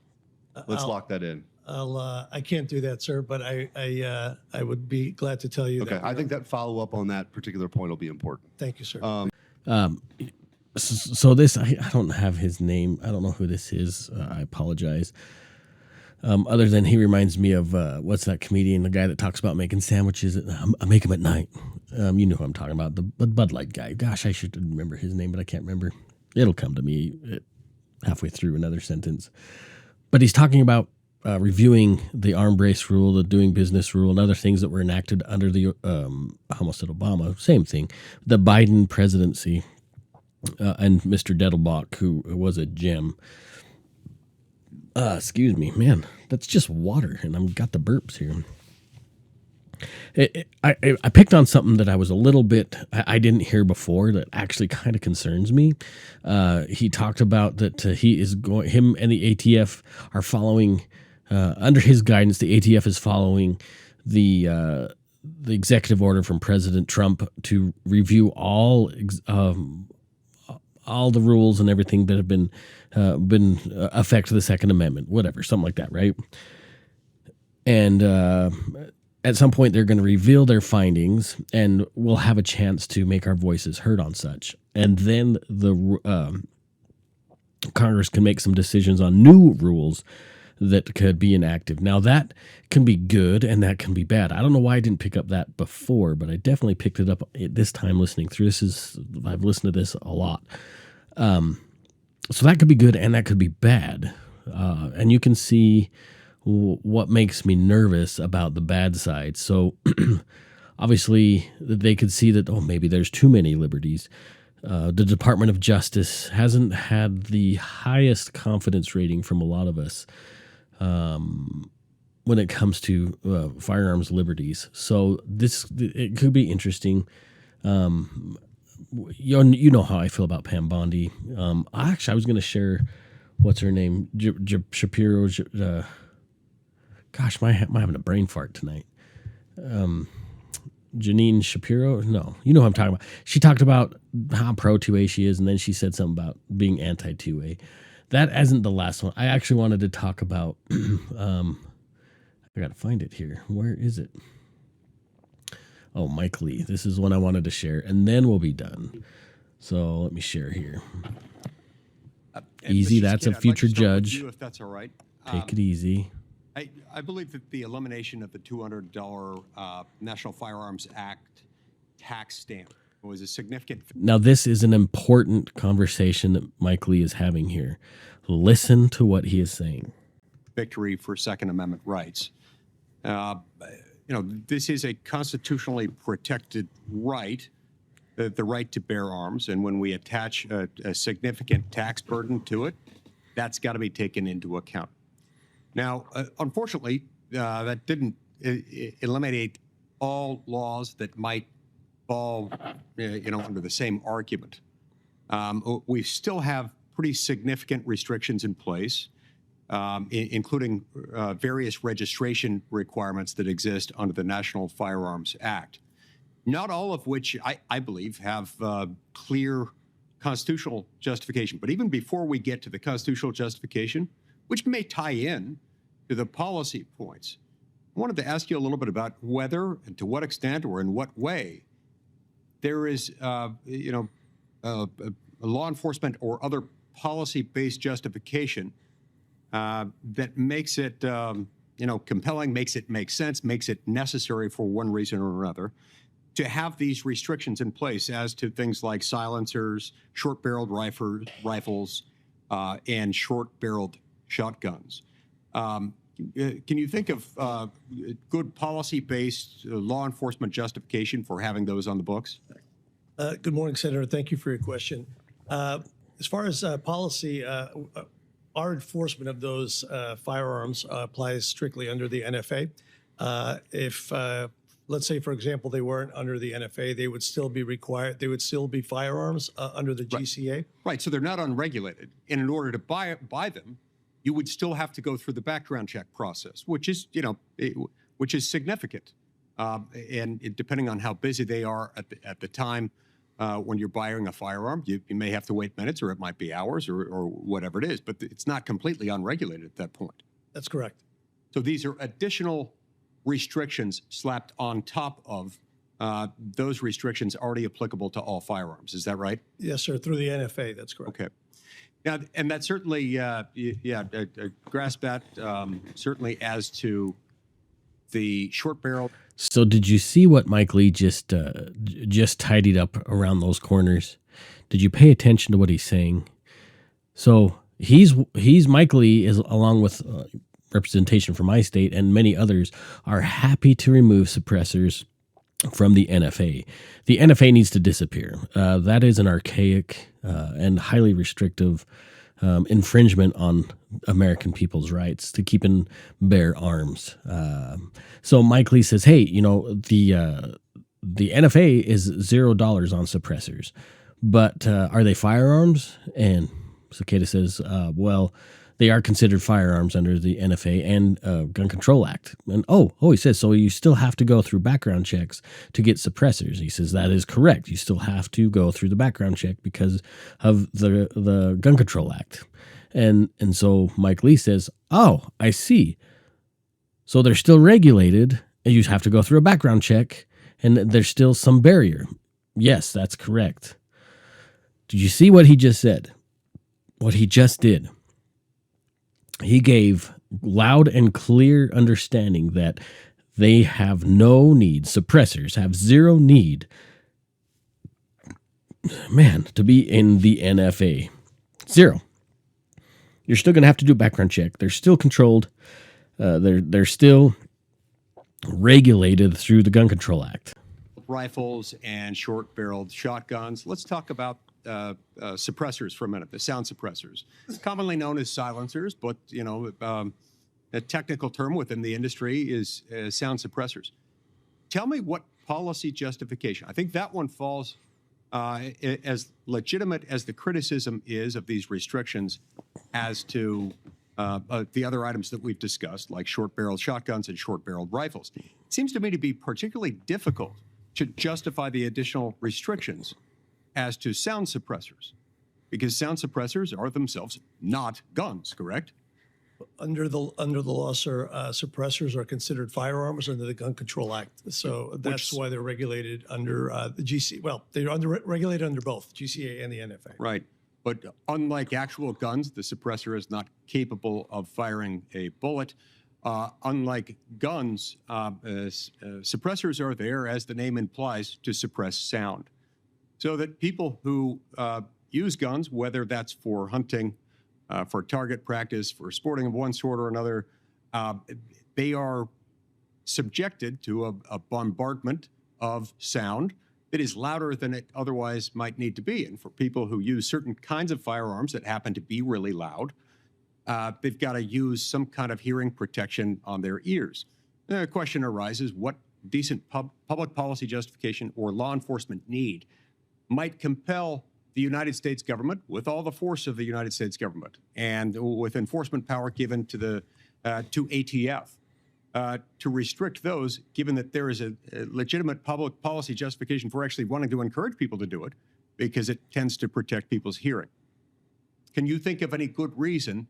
Let's lock that in. I can't do that, sir, but I would be glad to tell you Okay, that. I think that follow-up on that particular point will be important. Thank you, sir. So this, I don't have his name. I don't know who this is. I apologize. Other than he reminds me of what's that comedian, the guy that talks about making sandwiches. I make them at night. You know who I'm talking about, the Bud Light guy. Gosh, I should remember his name, but I can't remember. It'll come to me halfway through another sentence. But he's talking about reviewing the arm brace rule, the doing business rule, and other things that were enacted under the almost at Obama. Same thing, the Biden presidency, and Mr. Dettelbach, who was a gem. Excuse me, man. That's just water, and I've got the burps here. I picked on something that I was a little bit I didn't hear before that actually kind of concerns me. He talked about that him and the ATF are following under his guidance. The ATF is following the executive order from President Trump to review all the rules and everything that have been affect the Second Amendment, whatever, something like that, right? And at some point, they're going to reveal their findings, and we'll have a chance to make our voices heard on such. And then the Congress can make some decisions on new rules that could be enacted. Now, that can be good, and that can be bad. I don't know why I didn't pick up that before, but I definitely picked it up at this time listening through. I've listened to this a lot. So that could be good, and that could be bad. And you can see what makes me nervous about the bad side. So obviously they could see that, maybe there's too many liberties. The Department of Justice hasn't had the highest confidence rating from a lot of us when it comes to firearms liberties. So it could be interesting. You know how I feel about Pam Bondi. I was going to share, what's her name? Shapiro. Gosh, am I having a brain fart tonight? Janine Shapiro? No, you know who I'm talking about. She talked about how pro 2A she is, and then she said something about being anti 2A. That isn't the last one. I actually wanted to talk about, I got to find it here. Where is it? Oh, Mike Lee. This is one I wanted to share, and then we'll be done. So let me share here. Easy, that's a future judge. If that's all right. Take it easy. I believe that the elimination of the $200 National Firearms Act tax stamp was a significant. Now, this is an important conversation that Mike Lee is having here. Listen to what he is saying. Victory for Second Amendment rights. This is a constitutionally protected right, the right to bear arms. And when we attach a significant tax burden to it, that's got to be taken into account. Now, unfortunately, that didn't eliminate all laws that might fall, under the same argument. We still have pretty significant restrictions in place, including various registration requirements that exist under the National Firearms Act, not all of which I believe have clear constitutional justification. But even before we get to the constitutional justification, which may tie in to the policy points, I wanted to ask you a little bit about whether and to what extent or in what way there is, law enforcement or other policy-based justification that makes it, compelling, makes it make sense, makes it necessary for one reason or another to have these restrictions in place as to things like silencers, short-barreled rifles, and short-barreled shotguns. Can you think of good policy-based law enforcement justification for having those on the books? Good morning, Senator. Thank you for your question. As far as policy, our enforcement of those firearms applies strictly under the NFA. If let's say, for example, they weren't under the NFA, they would still be required. They would still be firearms under the GCA. Right. So they're not unregulated, and in order to buy them, you would still have to go through the background check process, which is which is significant, and depending on how busy they are at the time when you're buying a firearm, you may have to wait minutes, or it might be hours, or whatever it is. But it's not completely unregulated at that point. That's correct. So these are additional restrictions slapped on top of those restrictions already applicable to all firearms. Is that right? Yes, sir. Through the NFA, that's correct. Okay. Now, and that certainly, grasp that, certainly as to the short barrel. So did you see what Mike Lee just tidied up around those corners? Did you pay attention to what he's saying? So he's Mike Lee, is along with representation from my state and many others, are happy to remove suppressors from the NFA. The NFA needs to disappear. That is an archaic and highly restrictive infringement on American people's rights to keep and bear arms. So Mike Lee says, hey, the NFA is $0 on suppressors, but are they firearms? And Cekada says, well, they are considered firearms under the NFA and Gun Control Act. And he says, so you still have to go through background checks to get suppressors. He says that is correct. You still have to go through the background check because of the Gun Control Act. And so Mike Lee says, oh, I see. So they're still regulated, and you have to go through a background check, and there's still some barrier. Yes, that's correct. Did you see what he just said? What he just did? He gave loud and clear understanding that they have no need, suppressors have zero need, to be in the NFA. Zero. You're still going to have to do a background check. They're still controlled. They're still regulated through the Gun Control Act. Rifles and short-barreled shotguns. Let's talk about suppressors for a minute, the sound suppressors, commonly known as silencers, but a technical term within the industry is sound suppressors. Tell me what policy justification. I think that one falls as legitimate as the criticism is of these restrictions as to the other items that we've discussed, like short-barreled shotguns and short-barreled rifles. It seems to me to be particularly difficult to justify the additional restrictions as to sound suppressors, because sound suppressors are themselves not guns, correct? Under the law, sir, suppressors are considered firearms under the Gun Control Act. So that's why they're regulated under the GC. Well, they're regulated under both GCA and the NFA. Right. But unlike actual guns, the suppressor is not capable of firing a bullet. Unlike guns, suppressors are there, as the name implies, to suppress sound. So that people who use guns, whether that's for hunting, for target practice, for sporting of one sort or another, they are subjected to a bombardment of sound that is louder than it otherwise might need to be. And for people who use certain kinds of firearms that happen to be really loud, they've got to use some kind of hearing protection on their ears. The question arises, what decent public policy justification or law enforcement need might compel the United States government, with all the force of the United States government and with enforcement power given to the to ATF, to restrict those, given that there is a legitimate public policy justification for actually wanting to encourage people to do it, because it tends to protect people's hearing. Can you think of any good reason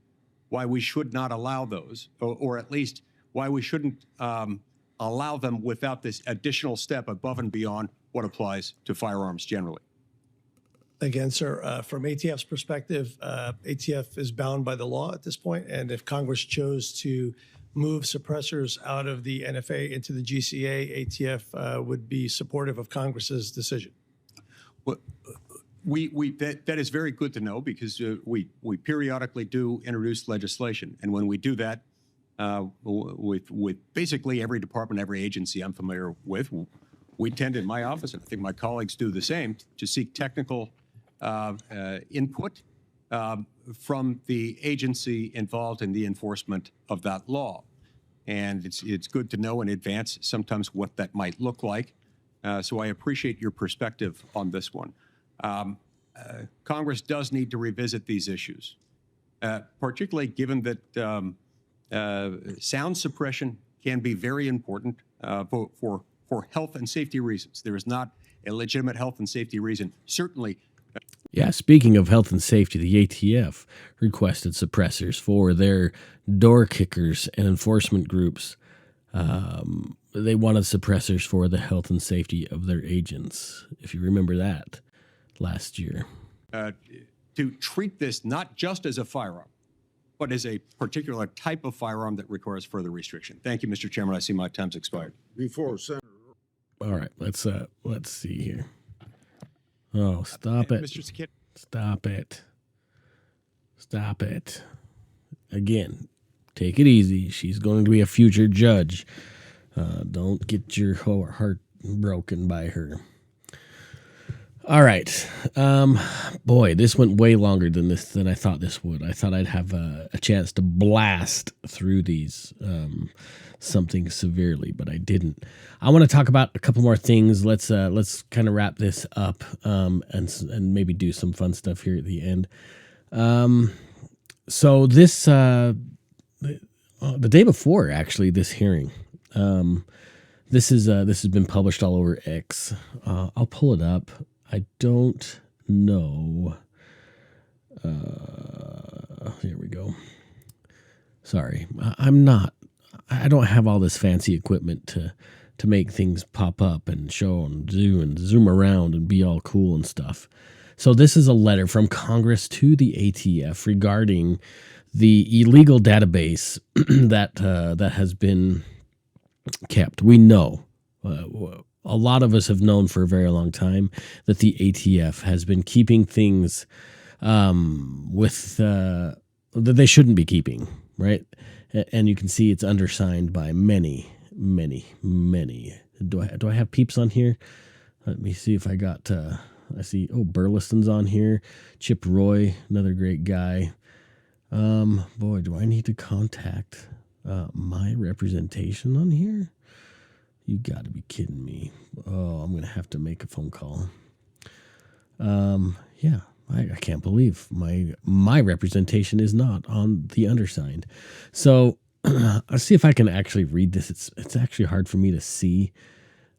why we should not allow those, or at least why we shouldn't allow them without this additional step above and beyond what applies to firearms generally? Again, sir, from ATF's perspective, ATF is bound by the law at this point, and if Congress chose to move suppressors out of the NFA into the GCA, ATF would be supportive of Congress's decision. Well, that is very good to know, because we periodically do introduce legislation, and when we do that with basically every department, every agency I'm familiar with, we tend in my office, and I think my colleagues do the same, to seek technical input from the agency involved in the enforcement of that law. And it's good to know in advance sometimes what that might look like. So I appreciate your perspective on this one. Congress does need to revisit these issues, particularly given that sound suppression can be very important for health and safety reasons. There is not a legitimate health and safety reason, certainly. Yeah, speaking of health and safety, the ATF requested suppressors for their door kickers and enforcement groups. They wanted suppressors for the health and safety of their agents, if you remember that last year. To treat this not just as a firearm, but as a particular type of firearm that requires further restriction. Thank you, Mr. Chairman. I see my time's expired. Before Senator. All right, let's see here. Oh, stop it. Mr. Cekada. Stop it. Stop it. Again, take it easy. She's going to be a future judge. Don't get your heart broken by her. All right. Boy, this went way longer than I thought this would. I thought I'd have a chance to blast through these something severely, but I didn't. I want to talk about a couple more things. Let's kind of wrap this up and maybe do some fun stuff here at the end. So this the day before, actually, this hearing. This has been published all over X. I'll pull it up. I don't know. Here we go. Sorry, I don't have all this fancy equipment to make things pop up and show and zoom around and be all cool and stuff. So this is a letter from Congress to the ATF regarding the illegal database that has been kept. We know, a lot of us have known for a very long time that the ATF has been keeping things that they shouldn't be keeping, right? And you can see it's undersigned by many. Do I have peeps on here? Let me see if I got. I see. Oh, Burleson's on here. Chip Roy, another great guy. Boy, do I need to contact my representation on here? You got to be kidding me. Oh, I'm gonna have to make a phone call. Yeah. I can't believe my representation is not on the undersigned. So I'll see if I can actually read this. It's actually hard for me to see.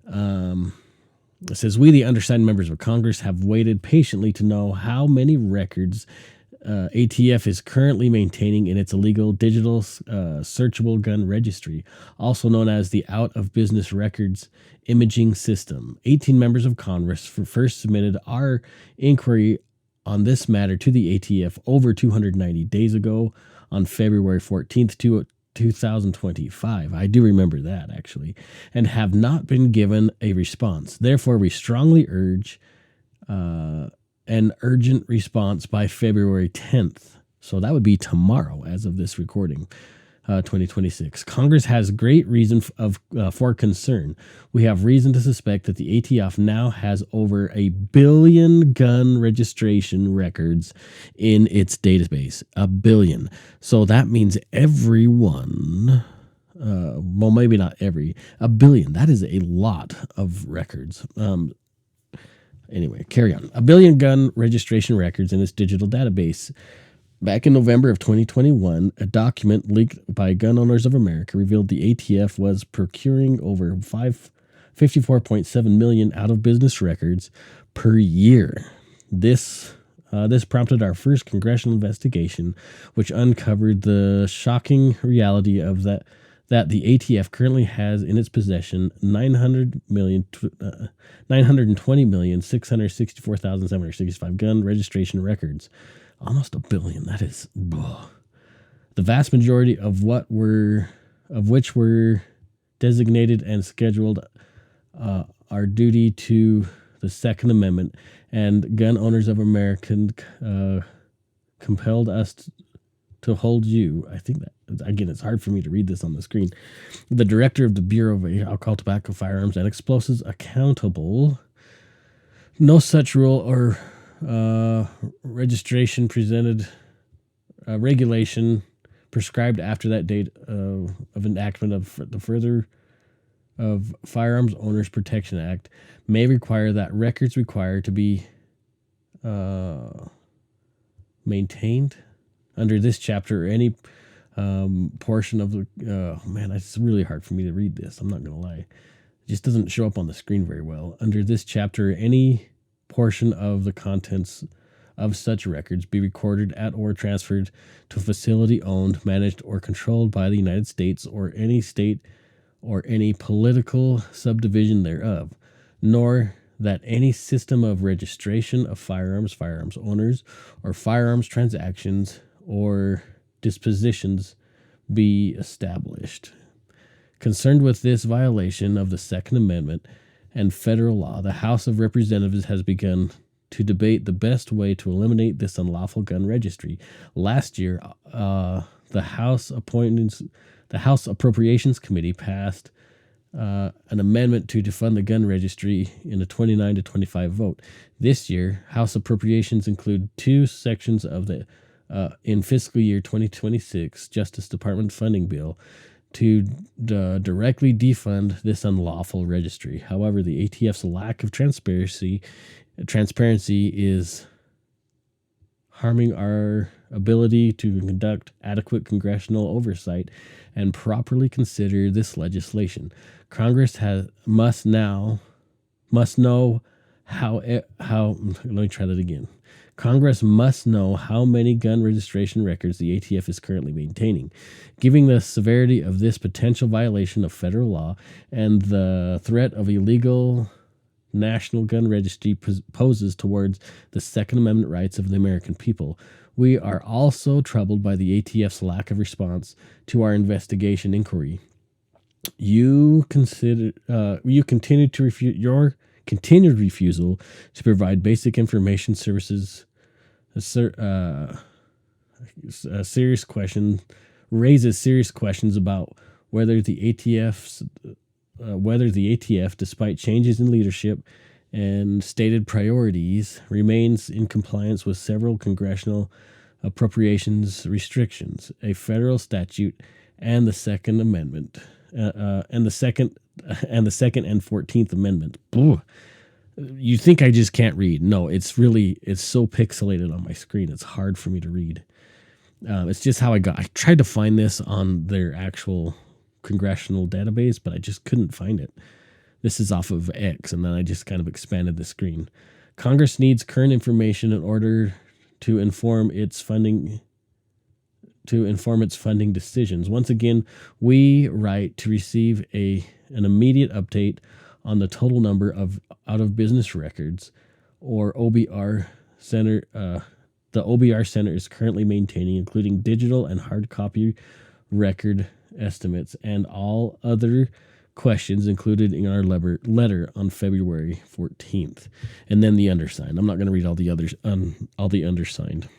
It says, we, the undersigned members of Congress, have waited patiently to know how many records ATF is currently maintaining in its illegal digital searchable gun registry, also known as the Out of Business Records Imaging System. 18 members of Congress first submitted our inquiry on this matter to the ATF over 290 days ago on February 14th, 2025. I do remember that, actually, and have not been given a response. Therefore, we strongly urge an urgent response by February 10th. So that would be tomorrow as of this recording, 2026. Congress has great reason for concern. We have reason to suspect that the ATF now has over 1 billion gun registration records in its database. 1 billion. So that means everyone, well, maybe not every, 1 billion. That is a lot of records. Anyway, carry on. 1 billion gun registration records in its digital database. Back in November of 2021, a document leaked by Gun Owners of America revealed the ATF was procuring over 54.7 million out-of-business records per year. This prompted our first congressional investigation, which uncovered the shocking reality of that that the ATF currently has in its possession 920,664,765 gun registration records. Almost a billion. That is ugh. The vast majority of which were designated and scheduled are duty to the Second Amendment, and gun owners of American compelled us to hold you. I think that, again, it's hard for me to read this on the screen. The director of the Bureau of Alcohol, Tobacco, Firearms, and Explosives accountable. No such rule or registration presented regulation prescribed after that date of enactment of the further of Firearms Owners Protection Act may require that records required to be maintained under this chapter or any portion of the man, it's really hard for me to read this. I'm not going to lie. It just doesn't show up on the screen very well. Under this chapter, any portion of the contents of such records be recorded at or transferred to a facility owned, managed, or controlled by the United States or any state or any political subdivision thereof, nor that any system of registration of firearms, firearms owners, or firearms transactions or dispositions be established. Concerned with this violation of the Second Amendment and federal law, the House of Representatives has begun to debate the best way to eliminate this unlawful gun registry. Last year, the House Appropriations Committee passed an amendment to defund the gun registry in a 29 to 25 vote. This year, House Appropriations include two sections of the in fiscal year 2026 Justice Department funding bill to directly defund this unlawful registry. However, the ATF's lack of transparency is harming our ability to conduct adequate congressional oversight and properly consider this legislation. Congress must know how. Let me try that again. Congress must know how many gun registration records the ATF is currently maintaining. Given the severity of this potential violation of federal law and the threat of illegal national gun registry poses towards the Second Amendment rights of the American people, we are also troubled by the ATF's lack of response to our investigation inquiry. Your continued refusal to provide basic information services raises serious questions about whether the ATF, despite changes in leadership and stated priorities, remains in compliance with several congressional appropriations restrictions, a federal statute, and the Second Amendment, and the Second and 14th Amendment. Ugh. You think I just can't read? No, it's so pixelated on my screen. It's hard for me to read. It's just how I tried to find this on their actual congressional database, but I just couldn't find it. This is off of X, and then I just kind of expanded the screen. Congress needs current information in order to inform its funding decisions. Once again, we write to receive an immediate update on the total number of out-of-business records or OBR Center. The OBR Center is currently maintaining, including digital and hard copy record estimates and all other questions included in our letter on February 14th. And then the undersigned. I'm not going to read all the others, all the undersigned.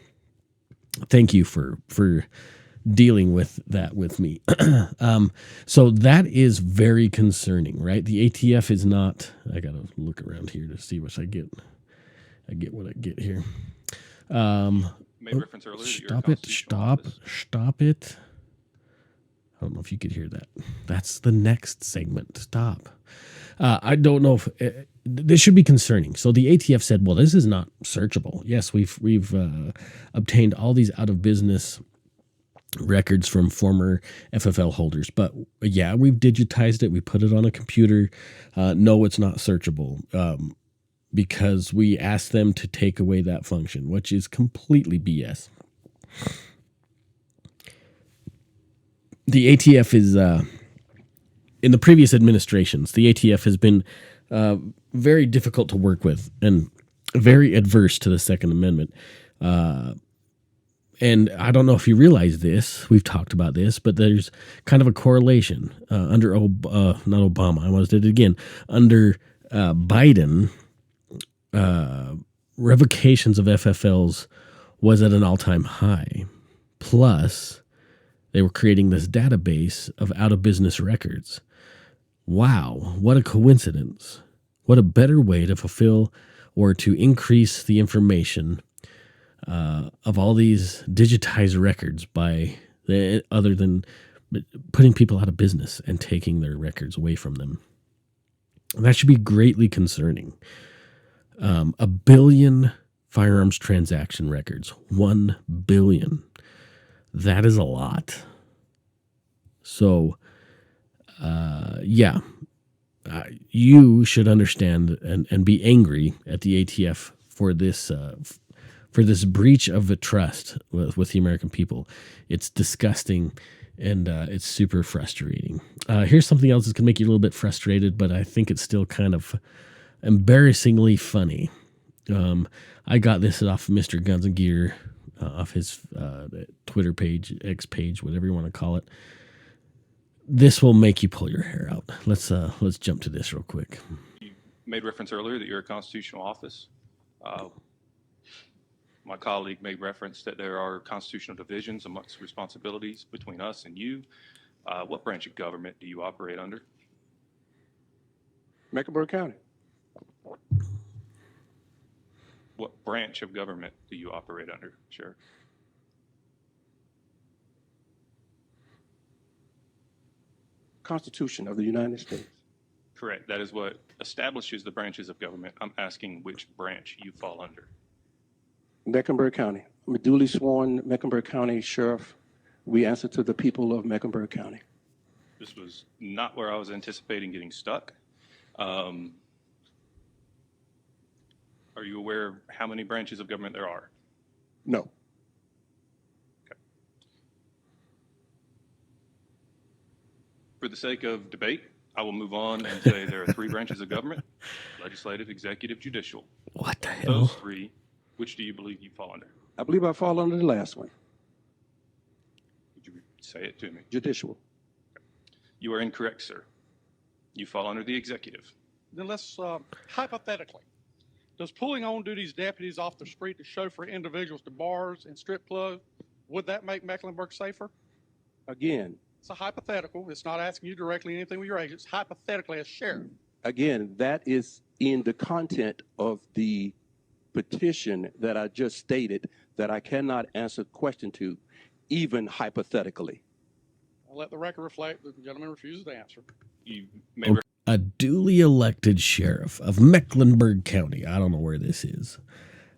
Thank you for dealing with that with me. So that is very concerning, right? The ATF is not, I got to look around here to see what I get. I get what I get here. Made reference earlier. Stop it. I don't know if you could hear that. That's the next segment. Stop. I don't know if this should be concerning. So the ATF said, well, this is not searchable. Yes, we've obtained all these out of business records from former FFL holders, but yeah, we've digitized it. We put it on a computer. No, it's not searchable because we asked them to take away that function, which is completely BS. The ATF in the previous administrations, the ATF has been very difficult to work with and very adverse to the Second Amendment. And I don't know if you realize this. We've talked about this, but there's kind of a correlation under not Obama. I almost did it again. Under Biden, revocations of FFLs was at an all-time high. Plus, they were creating this database of out-of-business records. Wow, what a coincidence. What a better way to fulfill or to increase the information of all these digitized records other than putting people out of business and taking their records away from them. And that should be greatly concerning. 1 billion firearms transaction records. 1 billion. That is a lot. So, you should understand and be angry at the ATF for this breach of the trust with the American people. It's disgusting, and it's super frustrating. Here's something else that's going to make you a little bit frustrated, but I think it's still kind of embarrassingly funny. I got this off Mr. Guns and Gear, off his Twitter page, X page, whatever you want to call it. This will make you pull your hair out. Let's jump to this real quick. You made reference earlier that you're a constitutional office. My colleague made reference that there are constitutional divisions amongst responsibilities between us and you. What branch of government do you operate under? Mecklenburg County. What branch of government do you operate under, Sheriff? Constitution of the United States. Correct. That is what establishes the branches of government. I'm asking which branch you fall under. Mecklenburg County. I'm a duly sworn Mecklenburg County Sheriff. We answer to the people of Mecklenburg County. This was not where I was anticipating getting stuck. Are you aware of how many branches of government there are? No. For the sake of debate, I will move on and say there are 3 branches of government: legislative, executive, judicial. What the hell? Those 3, which do you believe you fall under? I believe I fall under the last one, Would you say it to me? judicial. You are incorrect, sir. You fall under the executive. Then let's, hypothetically, does pulling on-duty deputies off the street to chauffeur individuals to bars and strip clubs, would that make Mecklenburg safer? Again, It's a hypothetical. It's not asking you directly anything with your agents. Hypothetically, as sheriff. that is in the content of the petition that I just stated that I cannot answer the question to, even hypothetically. I'll let the record reflect that the gentleman refuses to answer. You may A duly elected sheriff of Mecklenburg County, I don't know where this is,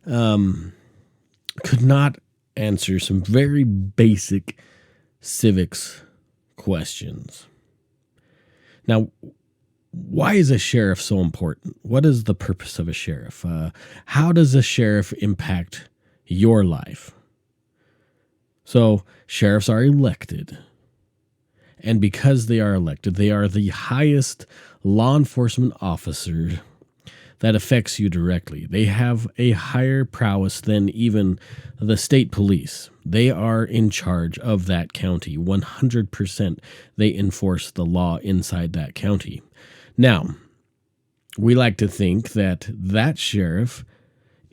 could not answer some very basic civics questions. Now, why is a sheriff so important? What is the purpose of a sheriff? How does a sheriff impact your life? So, sheriffs are elected. And because they are elected, they are the highest law enforcement officer that affects you directly. They have a higher prowess than even the state police. They are in charge of that county. 100% they enforce the law inside that county. Now, we like to think that that sheriff,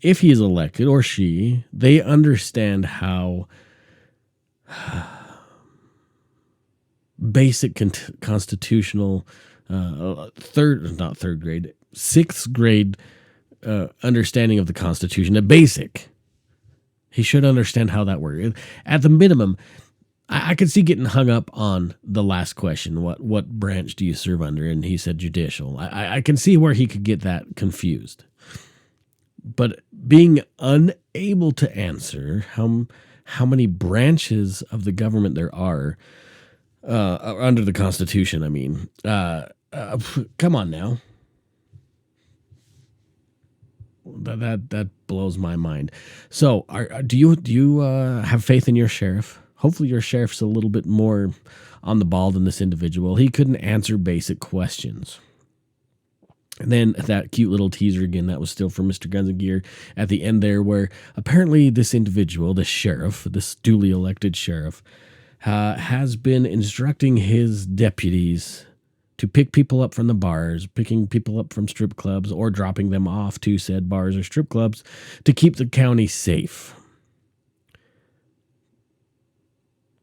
if he is elected or she, they understand how basic constitutional sixth grade understanding of the Constitution, a basic. He should understand how that works. At the minimum, I could see getting hung up on the last question, what branch do you serve under? And he said judicial. I can see where he could get that confused. But being unable to answer how many branches of the government there are under the Constitution, I mean, come on now. That blows my mind. So, do you have faith in your sheriff? Hopefully, your sheriff's a little bit more on the ball than this individual. He couldn't answer basic questions. And then that cute little teaser again, that was still from Mr. Guns and Gear at the end there, where apparently this individual, this sheriff, this duly elected sheriff, has been instructing his deputies to pick people up from the bars, picking people up from strip clubs, or dropping them off to said bars or strip clubs to keep the county safe.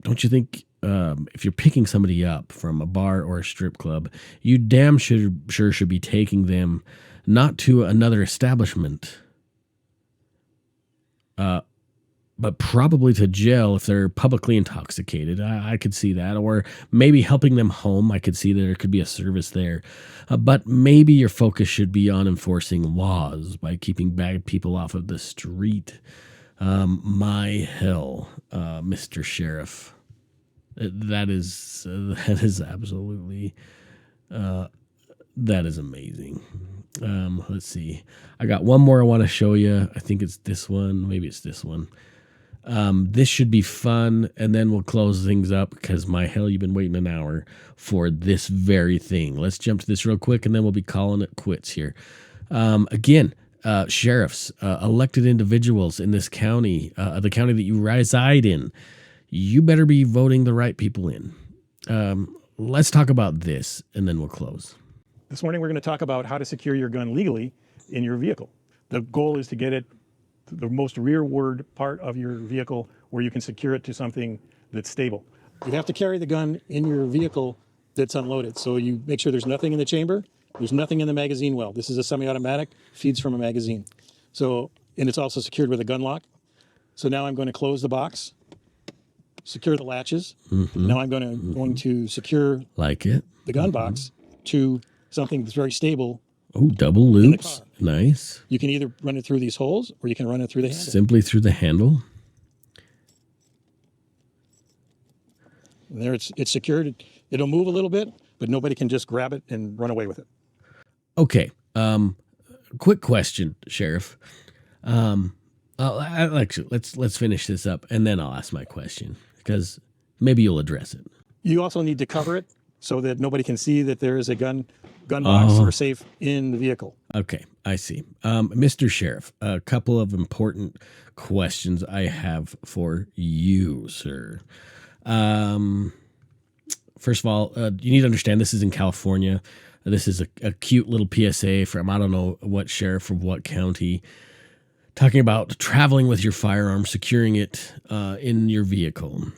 Don't you think if you're picking somebody up from a bar or a strip club, you damn sure should be taking them not to another establishment, but probably to jail if they're publicly intoxicated. I could see that. Or maybe helping them home. I could see that there could be a service there. But maybe your focus should be on enforcing laws by keeping bad people off of the street. My hell, Mr. Sheriff. That is absolutely, that is amazing. Let's see. I got one more I want to show you. I think it's this one. Maybe it's this one. This should be fun, and then we'll close things up because my hell, you've been waiting an hour for this very thing. Let's jump to this real quick, and then we'll be calling it quits here. Again, sheriffs, elected individuals in this county, the county that you reside in, you better be voting the right people in. Let's talk about this, and then we'll close. This morning, we're going to talk about how to secure your gun legally in your vehicle. The goal is to get it to the most rearward part of your vehicle where you can secure it to something that's stable. You have to carry the gun in your vehicle that's unloaded. So you make sure there's nothing in the chamber, there's nothing in the magazine well. This is a semi-automatic, feeds from a magazine. So, and it's also secured with a gun lock. So now I'm going to close the box, secure the latches. Now I'm going to secure the gun box to something that's very stable. Oh, double loops. Nice. You can either run it through these holes or you can run it through the handle. Simply through the handle. And there it's secured. It'll move a little bit, but nobody can just grab it and run away with it. Okay. Quick question, Sheriff. Actually, let's finish this up and then I'll ask my question because maybe you'll address it. You also need to cover it so that nobody can see that there is a gun box or safe in the vehicle. Okay, I see. Mr. Sheriff, a couple of important questions I have for you, sir. First of all, you need to understand this is in California. This is a cute little PSA from I don't know what sheriff of what county, talking about traveling with your firearm, securing it in your vehicle.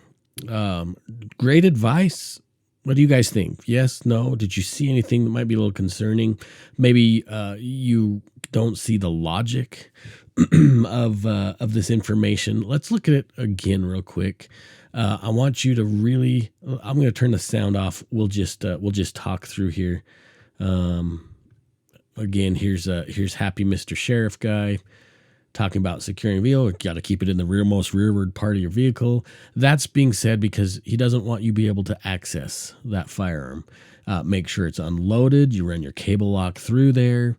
Great advice. What do you guys think? Yes, no? Did you see anything that might be a little concerning? Maybe you don't see the logic of this information. Let's look at it again real quick. I want you to really. I'm going to turn the sound off. We'll just talk through here. Again, here's happy Mr. Sheriff guy talking about securing vehicle. You got to keep it in the rearmost rearward part of your vehicle. That's being said because he doesn't want you to be able to access that firearm. Make sure it's unloaded. You run your cable lock through there.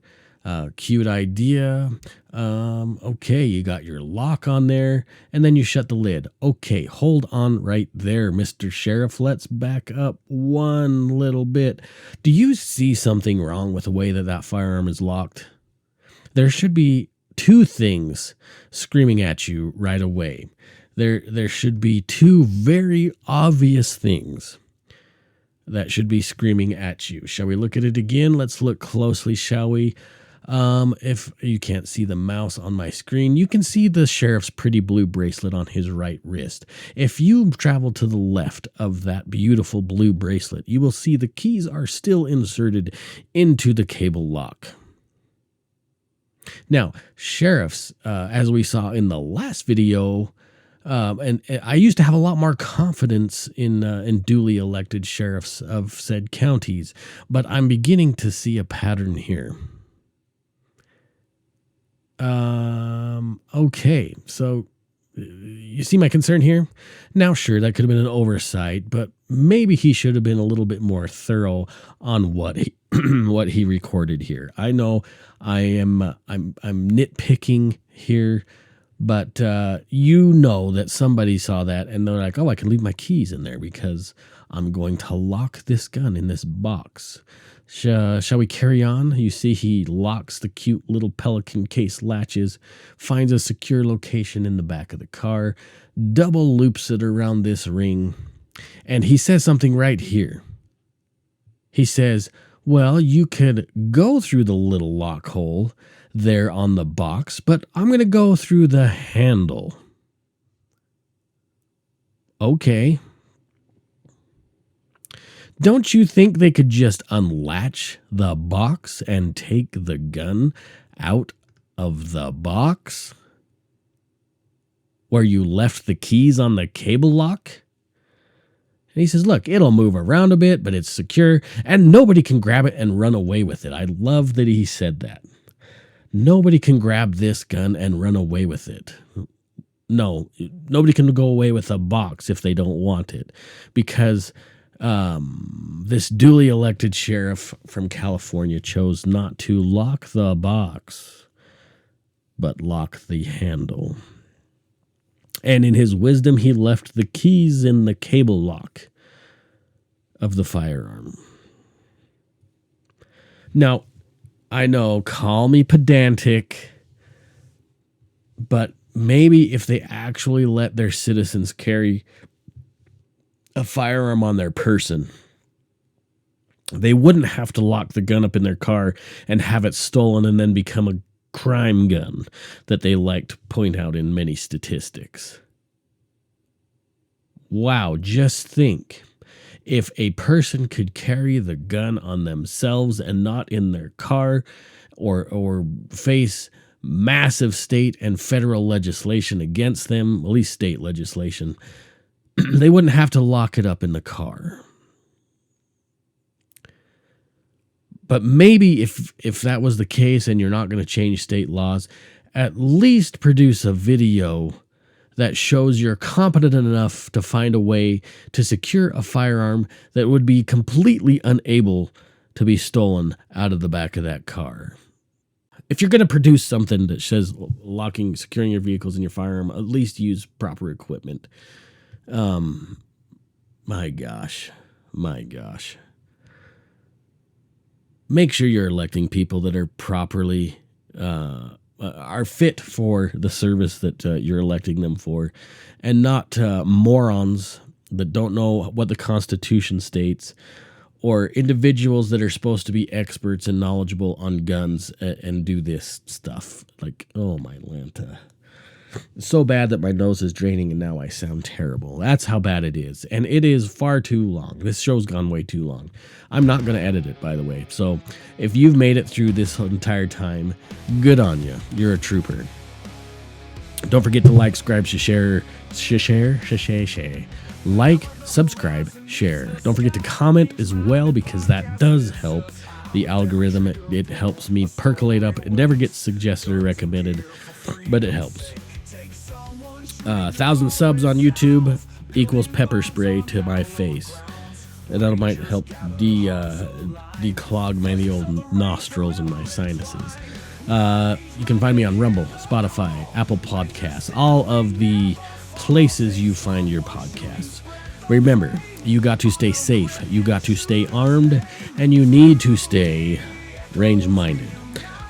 Cute idea. Okay, you got your lock on there, and then you shut the lid. Okay, hold on right there, Mr. Sheriff. Let's back up one little bit. Do you see something wrong with the way that firearm is locked? There should be two things screaming at you right away. There should be two very obvious things that should be screaming at you. Shall we look at it again? Let's look closely, shall we? If you can't see the mouse on my screen, you can see the sheriff's pretty blue bracelet on his right wrist. If you travel to the left of that beautiful blue bracelet, you will see the keys are still inserted into the cable lock. Now, sheriffs, as we saw in the last video, and I used to have a lot more confidence in duly elected sheriffs of said counties, but I'm beginning to see a pattern here. Okay, so you see my concern here? Now, sure, that could have been an oversight, but maybe he should have been a little bit more thorough on what he what he recorded here. I know I'm nitpicking here, but you know that somebody saw that and they're like, oh, I can leave my keys in there because I'm going to lock this gun in this box. Shall we carry on? You see, he locks the cute little Pelican case latches, finds a secure location in the back of the car, double loops it around this ring, and he says something right here. He says, well, you could go through the little lock hole there on the box, but I'm going to go through the handle. Okay. Don't you think they could just unlatch the box and take the gun out of the box where you left the keys on the cable lock? And he says, look, it'll move around a bit, but it's secure, and nobody can grab it and run away with it. I love that he said that. Nobody can grab this gun and run away with it. No, nobody can go away with a box if they don't want it, because this duly elected sheriff from California chose not to lock the box, but lock the handle. And in his wisdom, he left the keys in the cable lock of the firearm. Now, I know, call me pedantic, but maybe if they actually let their citizens carry a firearm on their person, they wouldn't have to lock the gun up in their car and have it stolen and then become a crime gun that they like to point out in many statistics. Wow, just think. If a person could carry the gun on themselves and not in their car, or face massive state and federal legislation against them, at least state legislation, they wouldn't have to lock it up in the car. But maybe if that was the case and you're not going to change state laws, at least produce a video that shows you're competent enough to find a way to secure a firearm that would be completely unable to be stolen out of the back of that car. If you're going to produce something that says securing your vehicles and your firearm, at least use proper equipment. My gosh. Make sure you're electing people that are properly are fit for the service that you're electing them for, and not morons that don't know what the Constitution states, or individuals that are supposed to be experts and knowledgeable on guns and do this stuff. Like, oh my Lanta. It's so bad that my nose is draining and now I sound terrible. That's how bad it is. And it is far too long. This show's gone way too long. I'm not going to edit it, by the way. So if you've made it through this entire time, good on you. You're a trooper. Don't forget to like, subscribe, share. Like, subscribe, share. Don't forget to comment as well, because that does help the algorithm. It helps me percolate up. It never gets suggested or recommended, but it helps. 1,000 subs on YouTube equals pepper spray to my face. And that might help declog my old nostrils and my sinuses. You can find me on Rumble, Spotify, Apple Podcasts, all of the places you find your podcasts. Remember, you got to stay safe, you got to stay armed, and you need to stay range-minded.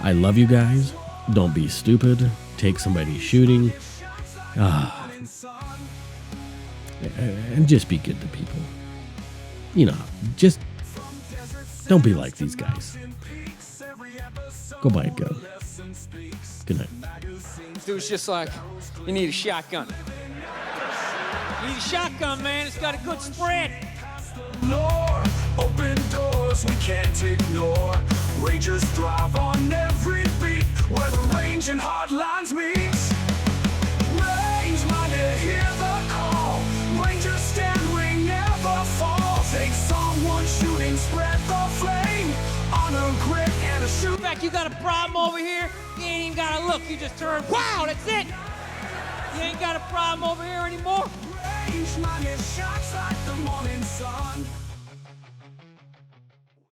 I love you guys. Don't be stupid. Take somebody shooting. And just be good to people. You know, just don't be like these guys. Go buy a gun. Good night. Dude's just like, you need a shotgun. You need a shotgun, man. It's got a good spread. Lord, open doors we can't ignore. Rangers thrive on every beat where the range and hard lines meet. Range minded, hear the call. Rangers stand, we never fall. Take someone shooting, spread the flame. Honor, grit, and a shoot. In fact, you got a problem over here, you ain't even gotta look. You just turn, wow, that's it. You ain't got a problem over here anymore. Range minded shots.